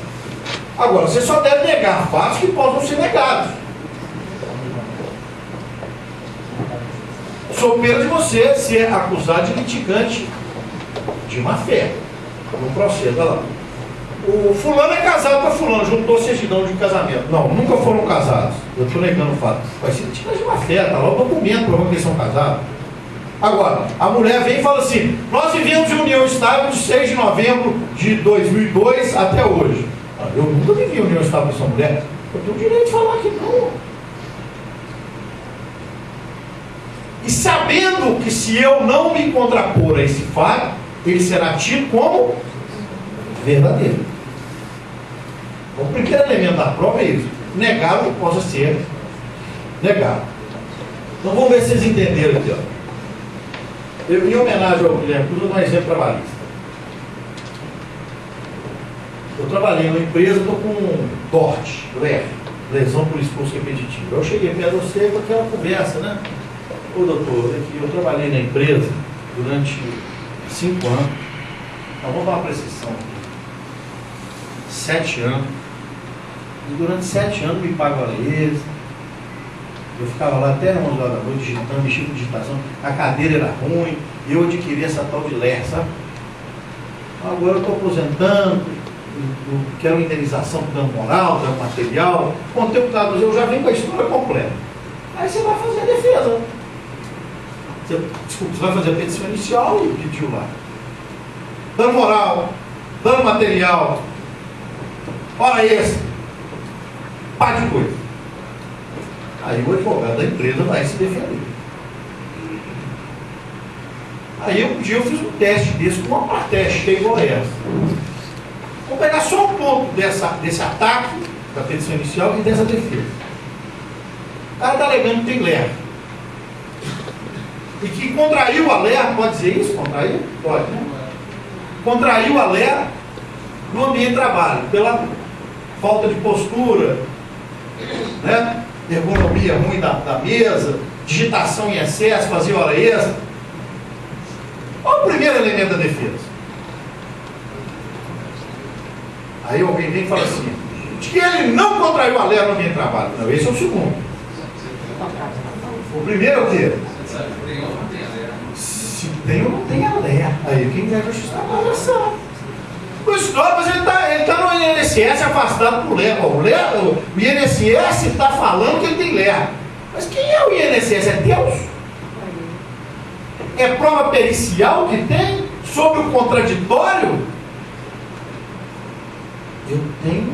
Agora, você só deve negar fatos que possam ser negados. Sou pena de você ser acusado de litigante de má fé. Não proceda lá. O fulano é casado com a fulano, juntou certidão de casamento. Não, nunca foram casados. Eu estou negando o fato. Vai ser litigante de má fé, está lá o documento provando que eles são casados. Agora, a mulher vem e fala assim: nós vivemos em união estável de 6 de novembro de 2002 até hoje. Eu nunca vivi em união estável com essa mulher. Eu tenho o direito de falar que não. e sabendo que se eu não me contrapor a esse fato, ele será tido como verdadeiro. O primeiro elemento da prova é isso: negar o que possa ser negado. Então vamos ver se vocês entenderam aqui. Ó. Em homenagem ao Guilherme Cruz, eu dou um exemplo trabalhista. Eu trabalhei numa empresa, estou com TORT, lesão por esforço repetitivo. Eu cheguei perto de você com aquela conversa, né? Ô doutor, aqui, eu trabalhei na empresa durante 5 anos. Então, vamos dar uma precisão aqui. 7 anos. E durante 7 anos me pago a lesa. Eu ficava lá até 11 horas da noite digitando, mexendo com digitação. A cadeira era ruim. E eu adquiri essa tal de LER, sabe? Agora eu estou aposentando. Eu quero indenização por dano moral, dano material. Contei o caso, eu já venho com a história completa. Aí você vai fazer a defesa. Você vai fazer a petição inicial e pediu lá. Dano moral, dano material, hora extra, pá de coisa. Aí o advogado da empresa vai se defender. Aí um dia eu fiz um teste desse com uma parte-teste que é igual a essa. Vamos pegar só um ponto desse ataque da petição inicial e dessa defesa. O cara está alegando que tem LER. E que contraiu a LER, pode dizer isso? Contraiu? Pode, né? Contraiu a LER no ambiente de trabalho, pela falta de postura, né? Ergonomia ruim da mesa, digitação em excesso, fazia hora extra. Qual o primeiro elemento da defesa? Aí alguém vem e fala assim, de que ele não contraiu a LER no ambiente de trabalho. Não, esse é o segundo. O primeiro é o quê? Se tem ou não tem a LER. Aí quem vai justificar a avaliação. O histórico, mas ele está no INSS afastado por LER. O INSS está falando que ele tem LER. Mas quem é o INSS? É Deus? É prova pericial que tem sobre o contraditório? Eu tenho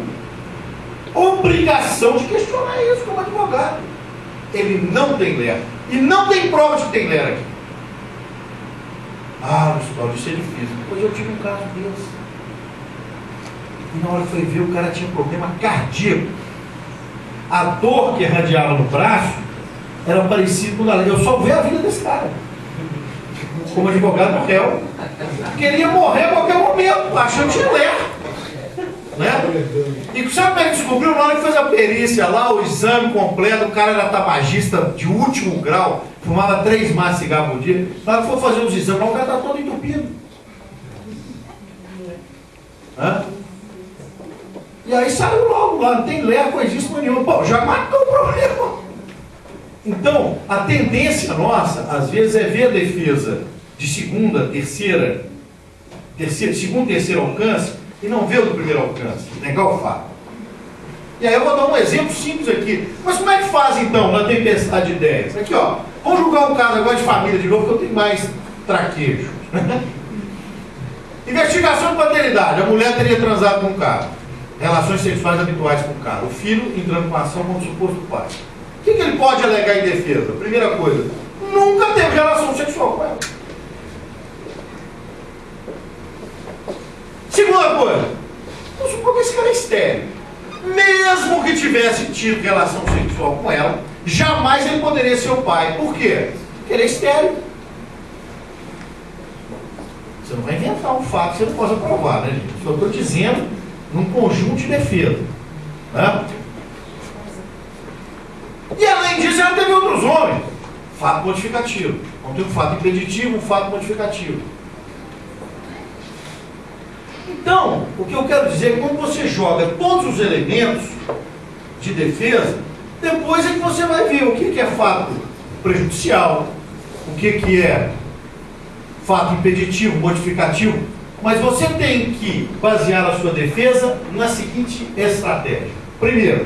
obrigação de questionar isso como advogado. Ele não tem LER. E não tem prova de que tem LER aqui. Ah, Luiz, isso é difícil. Pois eu tive um caso desse. E na hora que foi ver, o cara tinha problema cardíaco. A dor que irradiava no braço era parecida com a LER. Eu só vi a vida desse cara. Como advogado do réu. Queria morrer a qualquer momento, achando que tinha LER. Né? E sabe como é que descobriu? Na hora que fez a perícia lá, o exame completo, o cara era tabagista de último grau, fumava 3 maços de cigarro por dia. Na hora que for fazer os exames, o cara está todo entupido. Hã? E aí saiu logo lá, não tem LER, coisíssima nenhuma. Pô, já matou o problema. Então, a tendência nossa, às vezes, é ver a defesa de segundo, terceiro alcance, e não vê o do primeiro alcance, negar o fato. E aí eu vou dar um exemplo simples aqui. Mas como é que faz então na tempestade de ideias? Aqui ó, vamos julgar um caso agora de família de novo, que eu tenho mais traquejo. Investigação de paternidade. A mulher teria transado com o cara. Relações sexuais habituais com o cara. O filho entrando com ação como suposto pai. O que ele pode alegar em defesa? Primeira coisa, nunca teve relação sexual com ela. Segunda coisa, vamos supor que esse cara é estéril. Mesmo que tivesse tido relação sexual com ela, jamais ele poderia ser o pai. Por quê? Porque ele é estéril. Você não vai inventar um fato que você não possa provar, né, gente? Só estou dizendo num conjunto de defesa. Né? E além disso, ela teve outros homens. Fato modificativo. Não tem um fato impeditivo, um fato modificativo. Então, o que eu quero dizer é que quando você joga todos os elementos de defesa, depois é que você vai ver o que é fato prejudicial, o que é fato impeditivo, modificativo, mas você tem que basear a sua defesa na seguinte estratégia. Primeiro,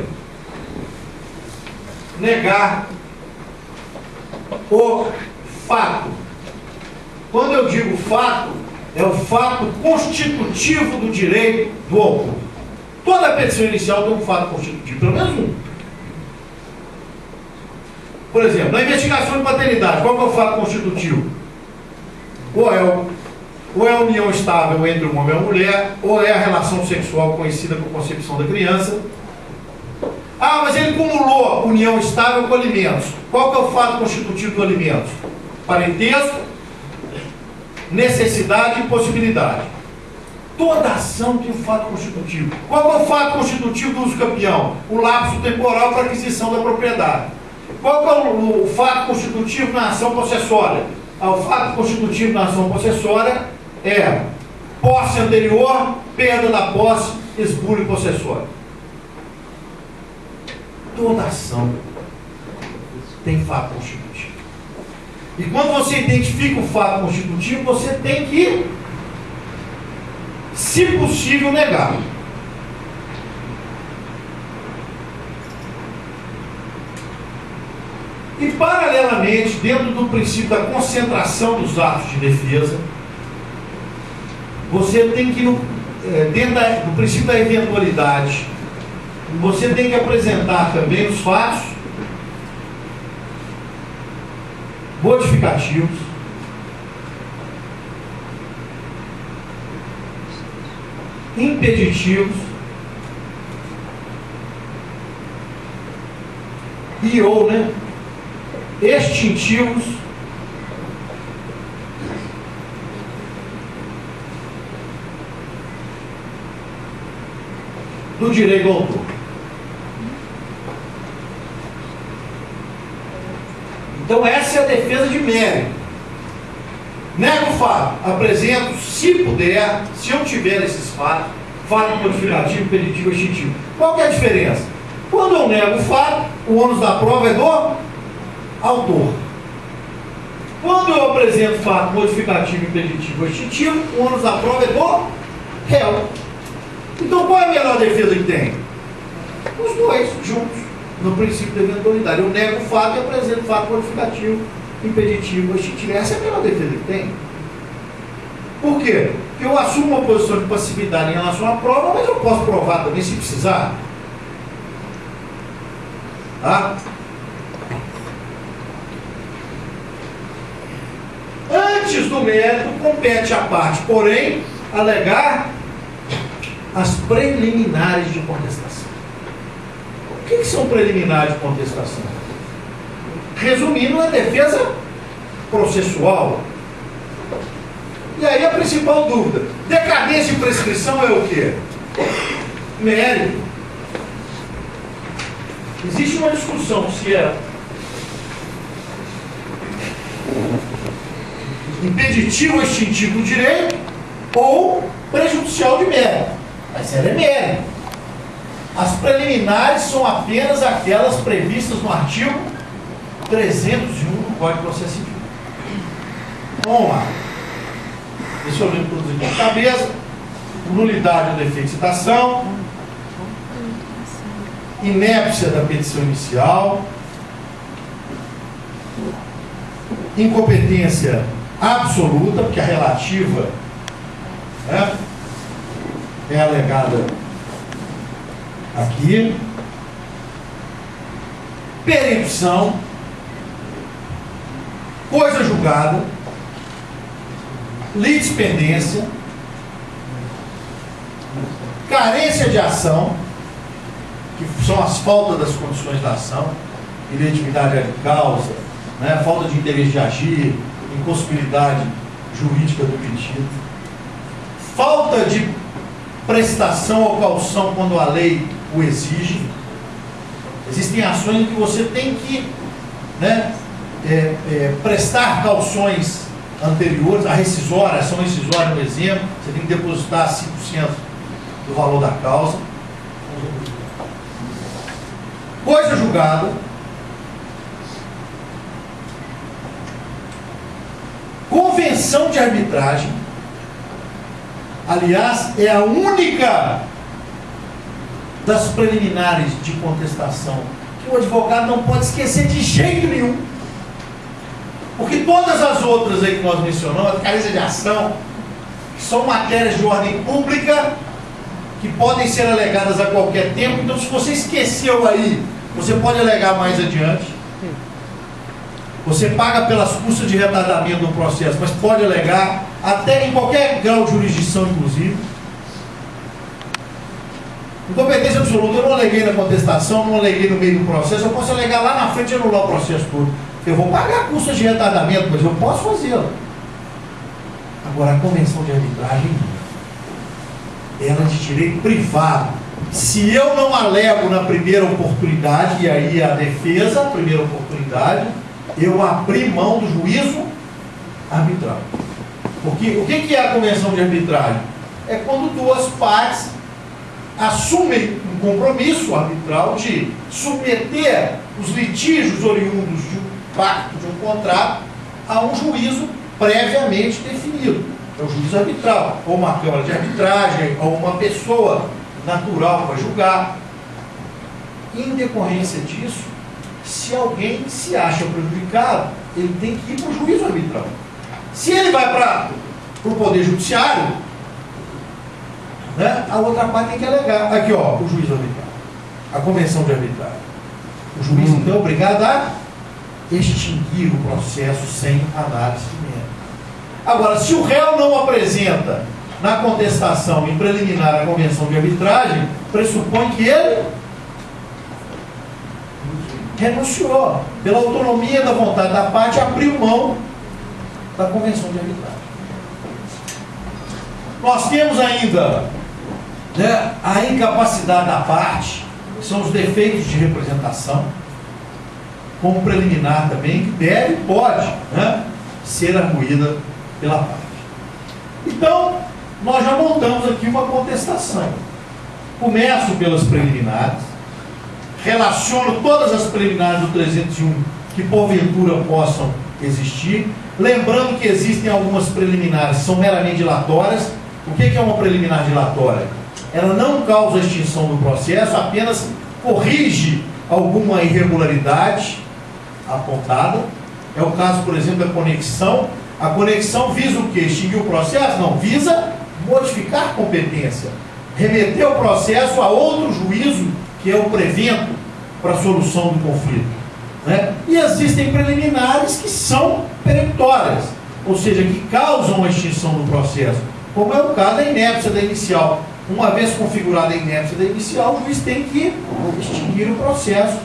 negar o fato. Quando eu digo fato, é o fato constitutivo do direito do autor. Toda petição inicial tem um fato constitutivo, pelo menos um. Por exemplo, na investigação de paternidade, qual que é o fato constitutivo? Ou é a união estável entre um homem e uma mulher, ou é a relação sexual conhecida como concepção da criança. Ah, mas ele cumulou união estável com alimentos. Qual que é o fato constitutivo do alimentos? Parentesco, necessidade e possibilidade. Toda ação tem um fato constitutivo. Qual é o fato constitutivo do uso campeão? O lapso temporal para aquisição da propriedade. Qual que é o fato constitutivo na ação possessória? O fato constitutivo na ação possessória é posse anterior, perda da posse, esbulho possessório. Toda ação tem fato constitutivo. E quando você identifica o fato constitutivo, você tem que, se possível, negar. E, paralelamente, dentro do princípio da concentração dos atos de defesa, você tem que, dentro do princípio da eventualidade, você tem que apresentar também os fatos modificativos, impeditivos e ou, extintivos do direito ao autor. Então essa é a defesa de mérito. Nego o fato, apresento, se puder, se eu tiver esses fatos, fato modificativo, impeditivo, extintivo. Qual que é a diferença? Quando eu nego o fato, o ônus da prova é do autor. Quando eu apresento fato modificativo, impeditivo ou extintivo, o ônus da prova é do réu. Então qual é a melhor defesa que tem? Os dois juntos, no princípio da eventualidade. Eu nego o fato e apresento fato modificativo, impeditivo ou extintivo. Essa é a melhor defesa que tem. Por quê? Porque eu assumo uma posição de passividade em relação à prova, mas eu posso provar também se precisar. Tá? Antes do mérito, compete à parte, porém, alegar as preliminares de contestação. O que são preliminares de contestação? Resumindo, é defesa processual. E aí a principal dúvida: decadência e prescrição é o quê? Mérito. Existe uma discussão se é impeditivo ou extintivo do direito ou prejudicial de mérito. Mas ela é mérito. As preliminares são apenas aquelas previstas no artigo 301 do Código de Processo Civil. Vamos lá. Deixa eu ler tudo aqui de cabeça. Nulidade ou defeito de citação. Inépcia da petição inicial. Incompetência absoluta, porque a relativa é alegada aqui. Perempção, coisa julgada, litispendência, carência de ação, que são as faltas das condições da ação, ilegitimidade de causa, falta de interesse de agir, impossibilidade jurídica do pedido, falta de prestação ou caução quando a lei o exige. Existem ações em que você tem que prestar cauções anteriores, a rescisória, a ação rescisória, no exemplo, você tem que depositar 5% do valor da causa. Coisa julgada, convenção de arbitragem, aliás, é a única das preliminares de contestação que o advogado não pode esquecer de jeito nenhum. Porque todas as outras aí que nós mencionamos, a carência de ação, são matérias de ordem pública que podem ser alegadas a qualquer tempo. Então, se você esqueceu aí, você pode alegar mais adiante. Você paga pelas custas de retardamento do processo, mas pode alegar, até em qualquer grau de jurisdição, inclusive. Incompetência absoluta, eu não aleguei na contestação, não aleguei no meio do processo, eu posso alegar lá na frente e anular o processo todo. Eu vou pagar custas de retardamento, mas eu posso fazê-lo. Agora, a convenção de arbitragem, ela é de direito privado. Se eu não alego na primeira oportunidade, e aí a defesa, a primeira oportunidade, eu abri mão do juízo arbitral. Porque o que é a convenção de arbitragem? É quando duas partes assumem um compromisso arbitral de submeter os litígios oriundos de um pacto, de um contrato, a um juízo previamente definido. É o juízo arbitral, ou uma câmara de arbitragem, ou uma pessoa natural para julgar. Em decorrência disso, se alguém se acha prejudicado, ele tem que ir para o juízo arbitral. Se ele vai para o Poder Judiciário, né, a outra parte tem que alegar. Aqui, ó, o juízo arbitral, a convenção de arbitragem. O juiz, então, é obrigado a extinguir o processo sem análise de mérito. Agora, se o réu não apresenta na contestação em preliminar a convenção de arbitragem, pressupõe que ele renunciou, pela autonomia da vontade da parte, abriu mão da convenção de arbitragem. Nós temos ainda, né, a incapacidade da parte, que são os defeitos de representação, como preliminar também, que deve e pode, né, ser arguída pela parte. Então, nós já montamos aqui uma contestação. Começo pelas preliminares, relaciono todas as preliminares do 301 que porventura possam existir, lembrando que existem algumas preliminares que são meramente dilatórias. O que é uma preliminar dilatória? Ela não causa extinção do processo, apenas corrige alguma irregularidade apontada. É o caso, por exemplo, da conexão. A conexão visa o quê? Extinguir o processo? Não, visa modificar competência, remeter o processo a outro juízo, que é o prevento para a solução do conflito, né? E existem preliminares que são peremptórias, ou seja, que causam a extinção do processo, como é o caso da inépcia da inicial. Uma vez configurada a inépcia da inicial, o juiz tem que extinguir o processo,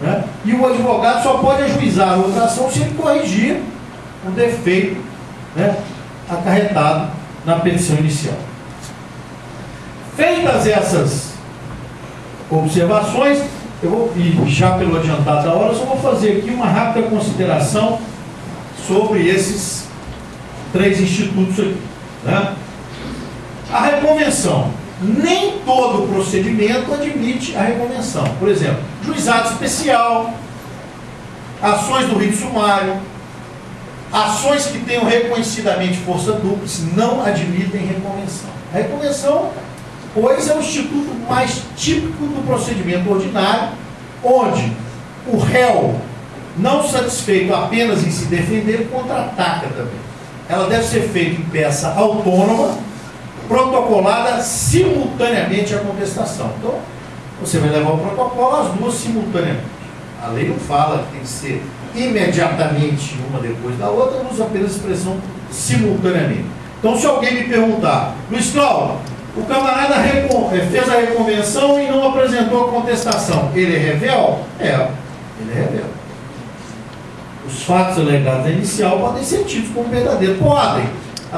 né? E o advogado só pode ajuizar a outra ação se ele corrigir o defeito, né, acarretado na petição inicial. Feitas essas observações, eu vou, e já pelo adiantado da hora, eu só vou fazer aqui uma rápida consideração sobre esses três institutos aqui, né? A reconvenção. Nem todo procedimento admite a reconvenção. Por exemplo, juizado especial, ações do rito sumário, ações que tenham reconhecidamente força dúplice não admitem reconvenção. A reconvenção, pois, é o instituto mais típico do procedimento ordinário, onde o réu, não satisfeito apenas em se defender, contra-ataca também. Ela deve ser feita em peça autônoma, protocolada simultaneamente à contestação. Então, você vai levar o protocolo as duas simultaneamente. A lei não fala que tem que ser imediatamente uma depois da outra, usa apenas a expressão simultaneamente. Então, se alguém me perguntar, Luiz Cláudio, o camarada fez a reconvenção e não apresentou a contestação, ele é revel? É, ele é revel. Os fatos alegados na inicial podem ser tidos como verdadeiros. Podem.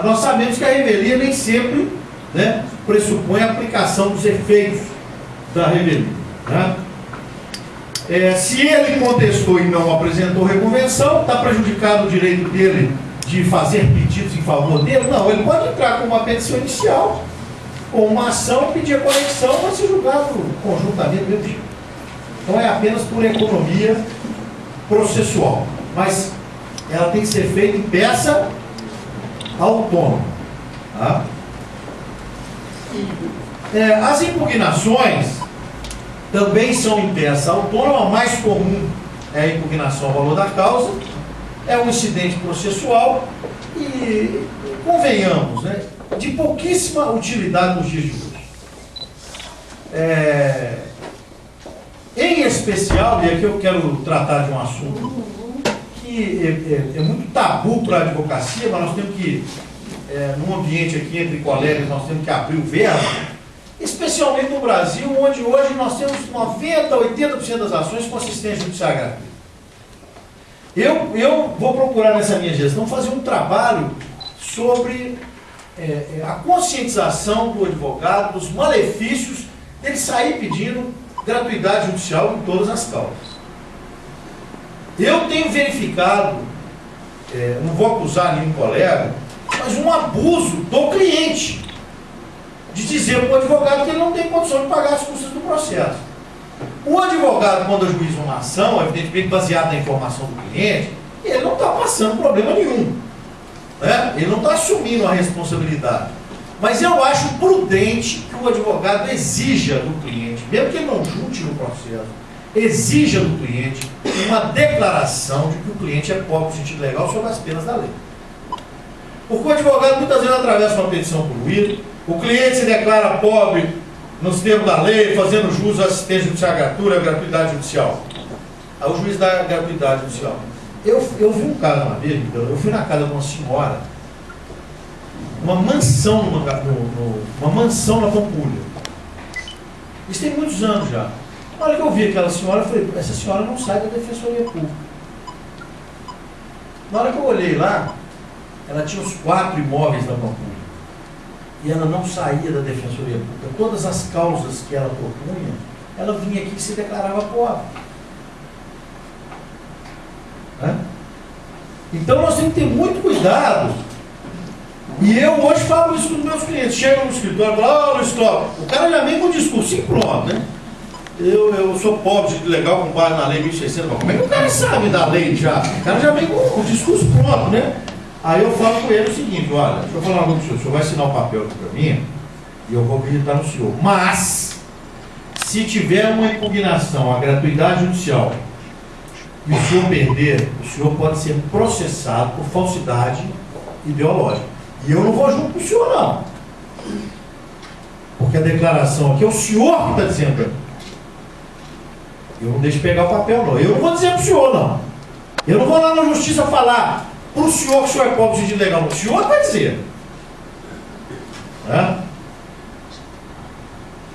Nós sabemos que a revelia nem sempre, né, pressupõe a aplicação dos efeitos da revelia, né? Se ele contestou e não apresentou reconvenção, está prejudicado o direito dele de fazer pedidos em favor dele? Não, ele pode entrar com uma petição inicial, com uma ação e pedir a conexão para ser julgado conjuntamente do mesmo jeito. Então é apenas por economia processual, mas ela tem que ser feita em peça autônoma, tá? As impugnações também são em peça autônoma. A mais comum é a impugnação ao valor da causa, é um incidente processual e, convenhamos, né, de pouquíssima utilidade nos dias de hoje. Em especial, e aqui eu quero tratar de um assunto que que é muito tabu para a advocacia, mas nós temos que, num ambiente aqui entre colegas, nós temos que abrir o verbo, especialmente no Brasil, onde hoje nós temos 90%, 80% das ações com assistência judicial gratuita. Eu vou procurar nessa minha gestão fazer um trabalho sobre a conscientização do advogado, dos malefícios dele sair pedindo gratuidade judicial em todas as causas. Eu tenho verificado, não vou acusar nenhum colega, mas um abuso do cliente de dizer para o advogado que ele não tem condição de pagar as custas do processo. O advogado, quando ajuiza uma ação, evidentemente baseada na informação do cliente, ele não está passando problema nenhum. Né? Ele não está assumindo a responsabilidade. Mas eu acho prudente que o advogado exija do cliente, mesmo que ele não junte no processo, exija do cliente uma declaração de que o cliente é pobre no sentido legal sobre as penas da lei. Porque o advogado muitas vezes atravessa uma petição por ruído, o cliente se declara pobre nos termos da lei, fazendo jus à assistência judicial gratuita, gratuidade judicial. Aí o juiz dá gratuidade judicial. Eu vi um caso uma vez, eu fui na casa de uma senhora, uma mansão na Pampulha. Isso tem muitos anos já. Na hora que eu vi aquela senhora, eu falei, essa senhora não sai da Defensoria Pública. Na hora que eu olhei lá, ela tinha os 4 imóveis na Pampulha. E ela não saía da Defensoria Pública. Todas as causas que ela propunha, ela vinha aqui e se declarava pobre. Né? Então nós temos que ter muito cuidado. E eu hoje falo isso com os meus clientes. Chegam no escritório e falam, Luiz Cláudio, o cara já vem com o discurso pronto, né? Eu sou pobre de legal com base na lei 1.600. Como é que o cara sabe da lei já? O cara já vem com o discurso pronto, né? Aí eu falo com ele o seguinte, olha, deixa eu falar uma coisa para o senhor vai assinar um papel aqui para mim e eu vou acreditar no senhor. Mas, se tiver uma impugnação à gratuidade judicial e o senhor perder, o senhor pode ser processado por falsidade ideológica. E eu não vou junto com o senhor, não. Porque a declaração aqui é o senhor que está dizendo para mim. Eu não deixo pegar o papel, não. Eu não vou dizer para o senhor, não. Eu não vou lá na justiça falar para o senhor que o senhor é pobre no sentido legal. O senhor vai dizer. Né?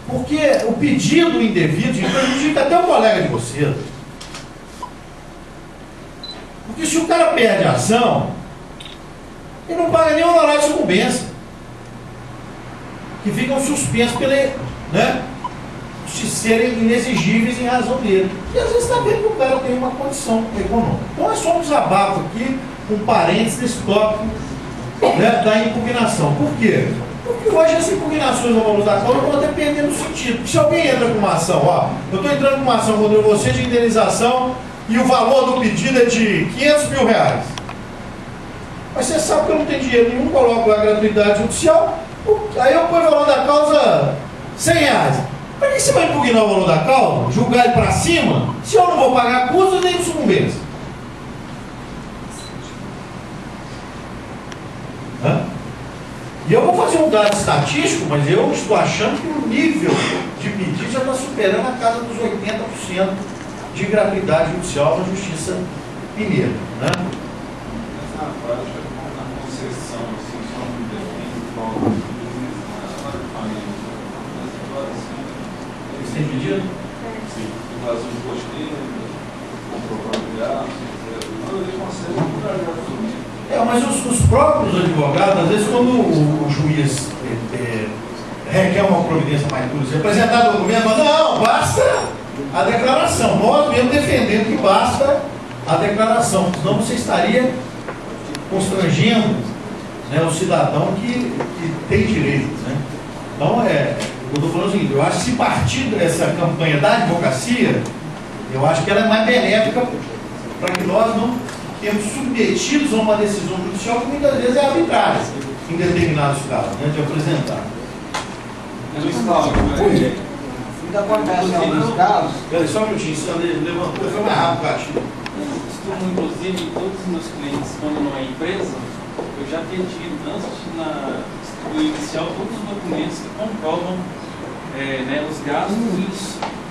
Porque o pedido indevido prejudica até o colega de você. Porque se o cara perde a ação, ele não paga nem o honorário de sucumbência. Que ficam suspensos pela, né, de serem inexigíveis em razão dele. E às vezes está vendo que o cara tem uma condição econômica. Então é só um desabafo aqui, um parênteses desse tópico, né, da impugnação. Por quê? Porque hoje as impugnações ao valor da causa vão até perdendo sentido. Porque se alguém entra com uma ação, ó, eu estou entrando com uma ação contra você de indenização e o valor do pedido é de 500 mil reais. Mas você sabe que eu não tenho dinheiro nenhum, coloco a gratuidade judicial, aí eu ponho o valor da causa 100 reais. Para que você vai impugnar o valor da causa, julgar ele para cima, se eu não vou pagar custos nem sucumbência? E eu vou fazer um dado estatístico, mas eu estou achando que o nível de pedido já está superando a casa dos 80% de gratuidade judicial na Justiça Mineira. Né? Essa prática na concessão, assim, só no defende, Você tem pedido? sim, fazer um post-it, comprovando gastos, ele consegue mudar gastos. Mas os próprios advogados, às vezes quando o juiz requer uma providência mais dura, se apresentar documento, fala, não, basta a declaração. Nós mesmo defendendo que basta a declaração, senão você estaria constrangendo, né, o cidadão que tem direitos. Né? Então, eu estou falando o seguinte, eu acho que se partir dessa campanha da advocacia, eu acho que ela é mais benéfica para que nós não temos submetidos a uma decisão judicial que muitas vezes é arbitrária em determinados casos, né, de apresentar. Ainda acontece em alguns casos. Peraí, só um minutinho, ele levantou, foi mais rápido, Cássio. Costumo, inclusive, todos os meus clientes, quando não é empresa, eu já pedi, antes do inicial, todos os documentos que comprovam né, os gastos e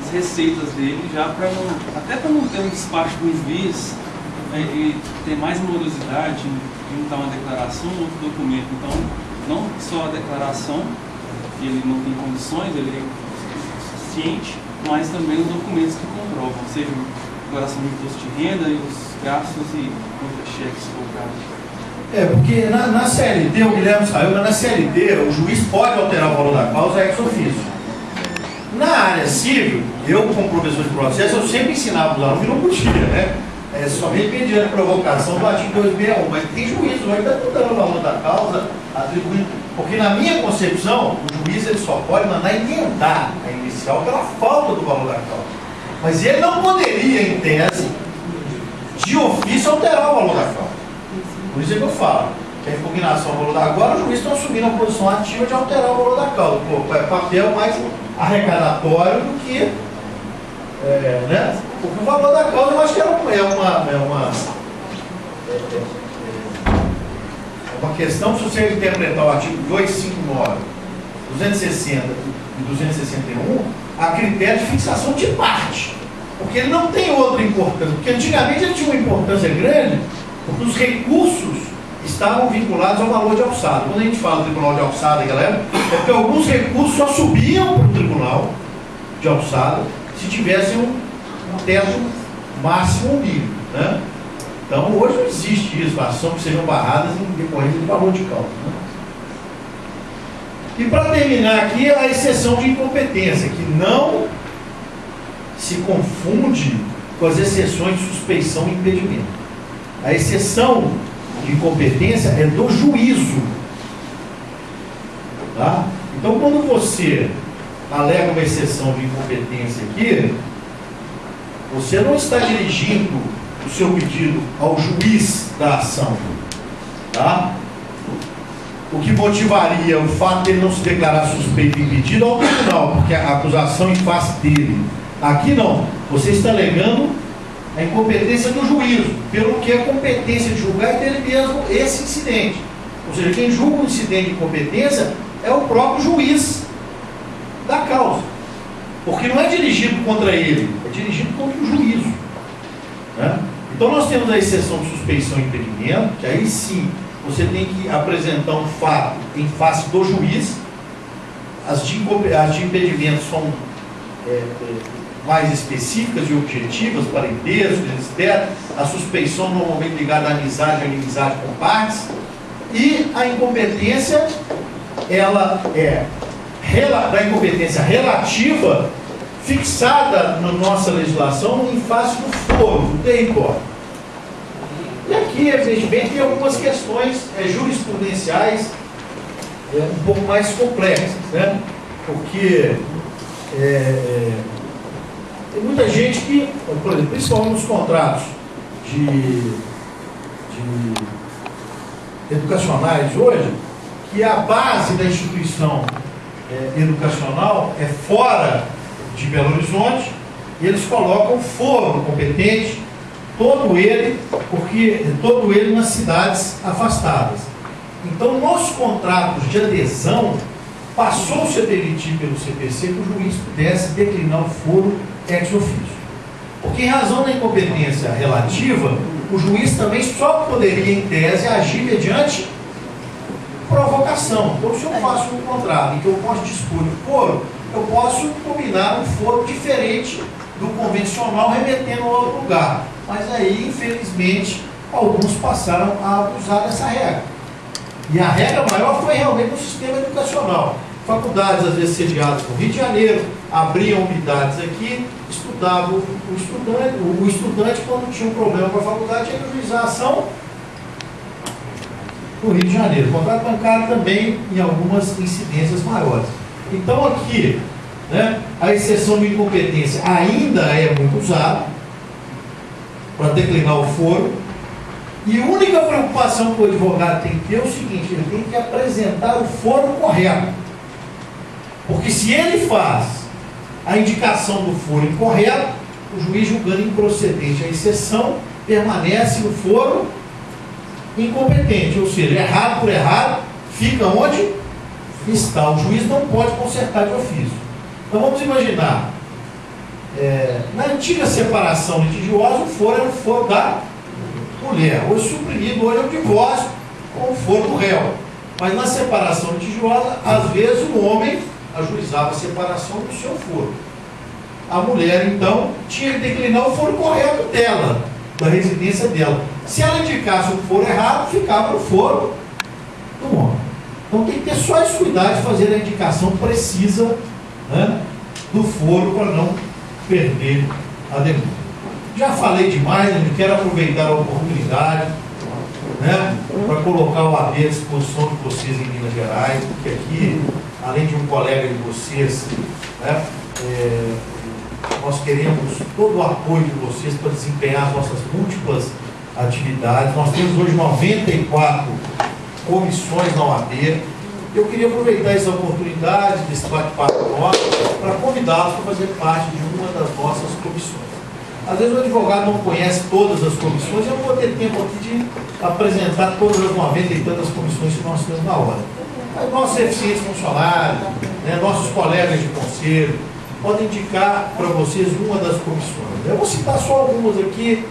as receitas dele, já para não, até para não ter um despacho do juiz ele ter mais morosidade em juntar uma declaração ou outro documento. Então, não só a declaração, que ele não tem condições, ele é suficiente, mas também os documentos que comprovam, seja a declaração de imposto de renda e os gastos e outros cheques colocados. Porque na CLT, o Guilherme saiu, mas na CLT o juiz pode alterar o valor da causa ex officio. Na área civil, eu como professor de processo, eu sempre ensinava os alunos que não podia, né? Somente mediante provocação do artigo 261, mas tem juiz hoje que está mudando o valor da causa, atribuindo. Porque na minha concepção, o juiz ele só pode mandar emendar a inicial pela falta do valor da causa. Mas ele não poderia, em tese, de ofício, alterar o valor da causa. Por isso é que eu falo, que a impugnação do valor da agora, o juiz está assumindo a posição ativa de alterar o valor da causa. É papel mais arrecadatório do que, né? Porque o valor da causa eu acho que é uma questão, se você interpretar o artigo 259, 260 e 261, a critério de fixação de parte. Porque ele não tem outra importância. Porque antigamente ele tinha uma importância grande, porque os recursos estavam vinculados ao valor de alçada. Quando a gente fala do tribunal de alçada, galera, é porque alguns recursos só subiam para o tribunal de alçada se tivessem um teto máximo mínimo, né? Então hoje não existe isso, ações que sejam barradas em decorrência de valor de causa, né? E para terminar aqui, a exceção de incompetência, que não se confunde com as exceções de suspeição e impedimento. A exceção de incompetência é do juízo. Tá? Então, quando você alega uma exceção de incompetência aqui, você não está dirigindo o seu pedido ao juiz da ação. Tá? O que motivaria o fato de ele não se declarar suspeito e impedido ao tribunal, porque a acusação em face dele. Aqui não. Você está alegando a incompetência do juízo, pelo que a competência de julgar é dele mesmo esse incidente. Ou seja, quem julga o incidente de incompetência é o próprio juiz da causa. Porque não é dirigido contra ele, é dirigido contra o juízo. Né? Então nós temos a exceção de suspeição e impedimento, que aí sim você tem que apresentar um fato em face do juiz. As de impedimento são mais específicas e objetivas, parentesco, etc. A suspeição normalmente ligada à amizade e inimizade com partes. E a incompetência, ela é da incompetência relativa, fixada na nossa legislação em face do foro, do território. E aqui, evidentemente, tem algumas questões jurisprudenciais um pouco mais complexas, né? Porque tem muita gente que, por exemplo, principalmente nos contratos de educacionais hoje, que a base da instituição educacional é fora de Belo Horizonte, e eles colocam foro competente, todo ele nas cidades afastadas. Então, nos contratos de adesão, passou-se a permitir pelo CPC que o juiz pudesse declinar o foro ex officio. Porque, em razão da incompetência relativa, o juiz também só poderia, em tese, agir mediante provocação. Então, se eu faço um contrato em que eu posso dispor o foro, eu posso combinar um foro diferente do convencional, remetendo a outro lugar. Mas aí, infelizmente, alguns passaram a abusar dessa regra. E a regra maior foi realmente no sistema educacional. Faculdades, às vezes, sediadas no Rio de Janeiro, abriam unidades aqui, estudava o estudante, quando tinha um problema com a faculdade, tinha que juizar a ação no Rio de Janeiro. O contrato bancário também, em algumas incidências maiores. Então, aqui, né, a exceção de incompetência ainda é muito usada para declinar o foro. E a única preocupação que o advogado tem que ter é o seguinte: ele tem que apresentar o foro correto. Porque se ele faz a indicação do foro incorreto, o juiz, julgando improcedente a exceção, permanece no foro incompetente. Ou seja, errado por errado, fica onde está. O juiz não pode consertar de ofício. Então vamos imaginar, na antiga separação litigiosa, o foro era o foro da mulher. Hoje suprimido hoje é o divórcio com o foro do réu. Mas na separação litigiosa, às vezes o homem ajuizava a separação do seu foro. A mulher, então, tinha que declinar o foro correto dela, da residência dela. Se ela indicasse o foro errado, ficava no foro do homem. Então tem que ter só esse cuidado de fazer a indicação precisa, né, do foro para não perder a demanda. Já falei demais, eu quero aproveitar a oportunidade, né, para colocar o AB à disposição de vocês em Minas Gerais, porque aqui, além de um colega de vocês, né, nós queremos todo o apoio de vocês para desempenhar as nossas múltiplas atividades. Nós temos hoje 94 comissões na OAB. Eu queria aproveitar essa oportunidade desse bate-papo nosso para convidá-los para fazer parte de uma das nossas comissões. Às vezes o advogado não conhece todas as comissões, eu não vou ter tempo aqui de apresentar todas as 90 e tantas comissões que nós temos na hora. Mas nossos eficientes funcionários, né, nossos colegas de conselho, podem indicar para vocês uma das comissões. Eu vou citar só algumas aqui,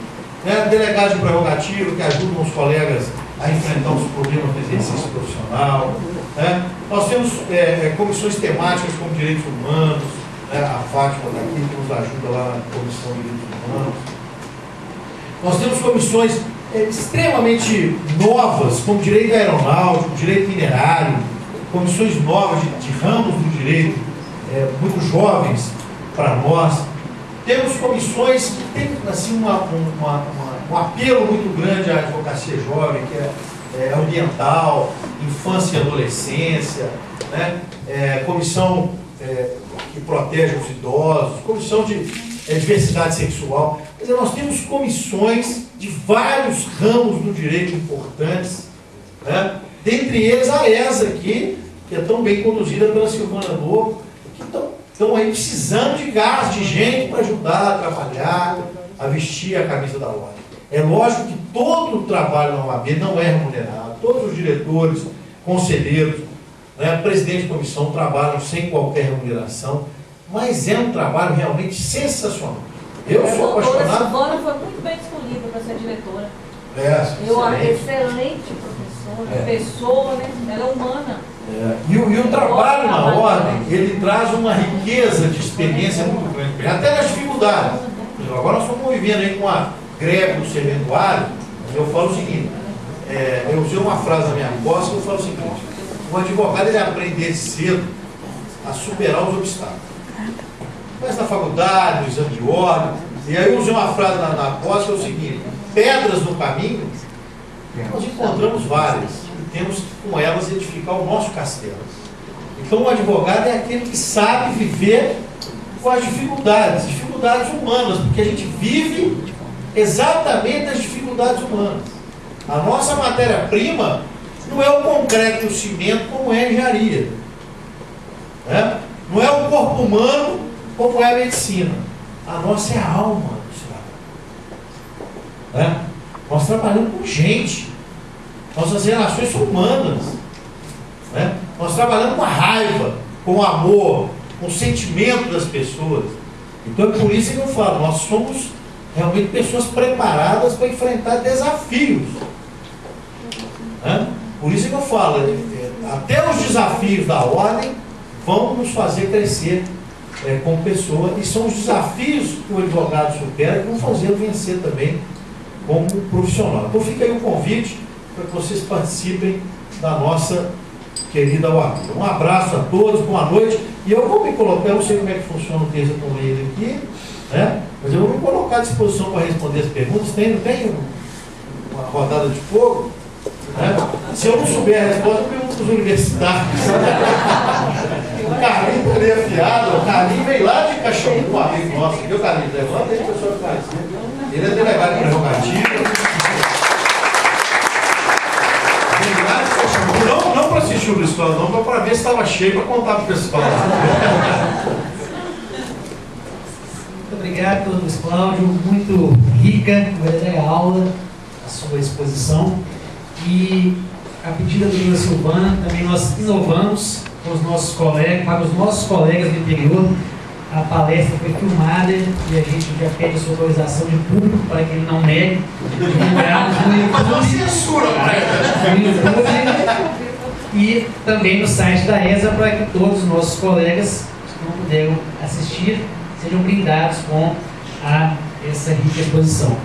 né, delegados de prerrogativa que ajudam os colegas a enfrentar os problemas do exercício profissional. Né? Nós temos comissões temáticas como direitos humanos, né? A Fátima está aqui que nos ajuda lá na Comissão de Direitos Humanos. Nós temos comissões extremamente novas, como direito aeronáutico, direito minerário, comissões novas de ramos do direito, muito jovens para nós. Temos comissões que têm assim, um apelo muito grande à advocacia jovem, que é ambiental, infância e adolescência, né? Comissão que protege os idosos, comissão de diversidade sexual. Quer dizer, nós temos comissões de vários ramos do direito importantes, né? Dentre eles a ESA aqui, que é tão bem conduzida pela Silvana Lobo, que estão aí precisando de gás, de gente para ajudar a trabalhar, a vestir a camisa da ordem. É lógico que todo o trabalho na OAB não é remunerado, todos os diretores, conselheiros, né, presidente de comissão trabalham sem qualquer remuneração, mas é um trabalho realmente sensacional. Eu sou apaixonado. A Silvana foi muito bem escolhida para ser diretora. Eu acho excelente professora, pessoa, né? Ela é humana. E o trabalho na ordem, ele traz uma riqueza de experiência muito grande, até nas dificuldades. Agora nós estamos convivendo aí com a greve do serventuário. Eu falo o seguinte, eu usei uma frase na minha posse, eu falo o seguinte: o advogado ele aprende cedo a superar os obstáculos. Mas na faculdade, no exame de ordem, e aí eu usei uma frase na posse, que é o seguinte: pedras no caminho, nós encontramos várias, e temos que com elas edificar o nosso castelo. Então o advogado é aquele que sabe viver com as dificuldades humanas, porque a gente vive exatamente as dificuldades humanas. A nossa matéria-prima não é o concreto e o cimento como é a engenharia, né? Não é o corpo humano como é a medicina. A nossa é a alma, né? Nós trabalhamos com gente, nossas relações são humanas, né? Nós trabalhamos com a raiva, com o amor, com o sentimento das pessoas. Então é por isso que eu falo, nós somos realmente pessoas preparadas para enfrentar desafios, né? Por isso que eu falo, até os desafios da ordem vão nos fazer crescer como pessoa, e são os desafios que o advogado supera que vão fazê-lo vencer também como profissional. Então fica aí o convite para que vocês participem da nossa querida OAB. Um abraço a todos, boa noite. E eu vou me colocar, eu não sei como é que funciona o texto com ele aqui, né? Mas eu vou me colocar à disposição para responder as perguntas. Não tem uma rodada de fogo? Né? Se eu não souber a resposta, eu pergunto para os universitários. O Carlinhos está meio afiado, o Carlinhos veio lá de Caxambu, um amigo nosso, viu, Carlinhos? Levanta aí, pessoal que faz. Ele é delegado de prerrogativa. Não para assistir o escola, não, para ver se estava cheio, para contar para o pessoal. Muito obrigado pelo Luiz Cláudio, muito rica, verdadeira aula, a sua exposição. E a pedida da Dona Silvana, também nós inovamos com os nossos colegas, para os nossos colegas do interior, A palestra foi filmada e a gente já pede a sua autorização de público para que ele não negue. Divulgamos no YouTube e também no site da ESA para que todos os nossos colegas que não puderam assistir sejam brindados com essa rica exposição.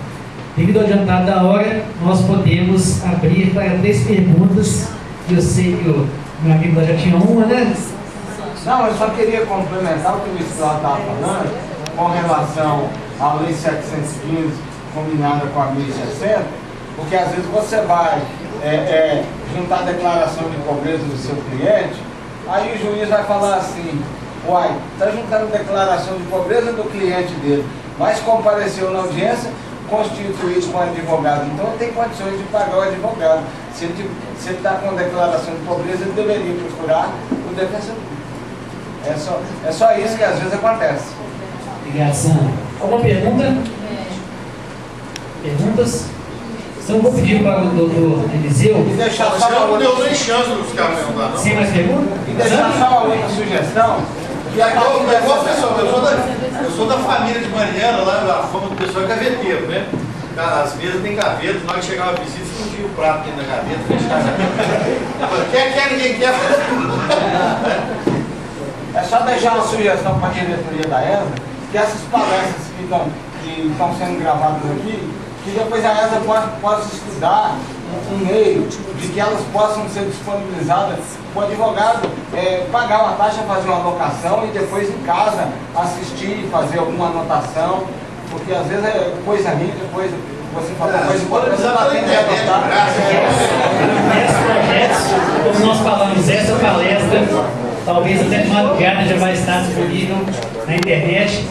Devido ao adiantado da hora, nós podemos abrir para 3 perguntas. Eu sei que o meu amigo já tinha uma, né? Não, eu só queria complementar o que o Luciano estava falando com relação à Lei 715 combinada com a 1060, porque às vezes você vai juntar a declaração de pobreza do seu cliente, aí o juiz vai falar assim, uai, está juntando declaração de pobreza do cliente dele, mas compareceu na audiência constituído com advogado, então ele tem condições de pagar o advogado. Se ele está com declaração de pobreza, ele deveria procurar o defensor. É só isso que às vezes acontece. Obrigado, Sandra. Alguma pergunta? Perguntas? Então eu vou pedir para o doutor Eliseu. E deixar só não deu nem chance de ficar perguntando, não. Sem mais perguntas? E deixar só uma outra sugestão. Eu sou da família de Mariana, lá da fama do pessoal é gaveteiro, né? As mesas tem gavetas, na hora que chegava a visita, você não tinha o prato dentro da gaveta, fechava a gaveta. Quer, ninguém quer. É só deixar uma sugestão para a diretoria da ESA, que essas palestras que estão sendo gravadas aqui, que depois a ESA possa estudar um meio de que elas possam ser disponibilizadas para o advogado pagar uma taxa, fazer uma anotação e depois em casa assistir, fazer alguma anotação, porque às vezes é coisa rica, coisa você fala coisa importante, você está tendo que anotar. Esses projetos, como nós falamos, essa palestra, talvez até de madrugada já vai estar disponível na internet.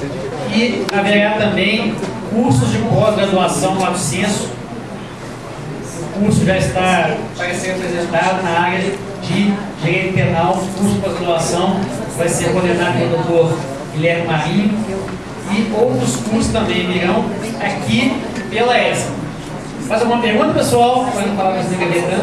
E haverá também cursos de pós-graduação no Censo. O curso já está sendo apresentado na área de direito penal. O curso de pós-graduação vai ser coordenado pelo doutor Guilherme Marinho. E outros cursos também virão aqui pela ESA. Faz alguma pergunta, pessoal? Para não falar mais negativamente.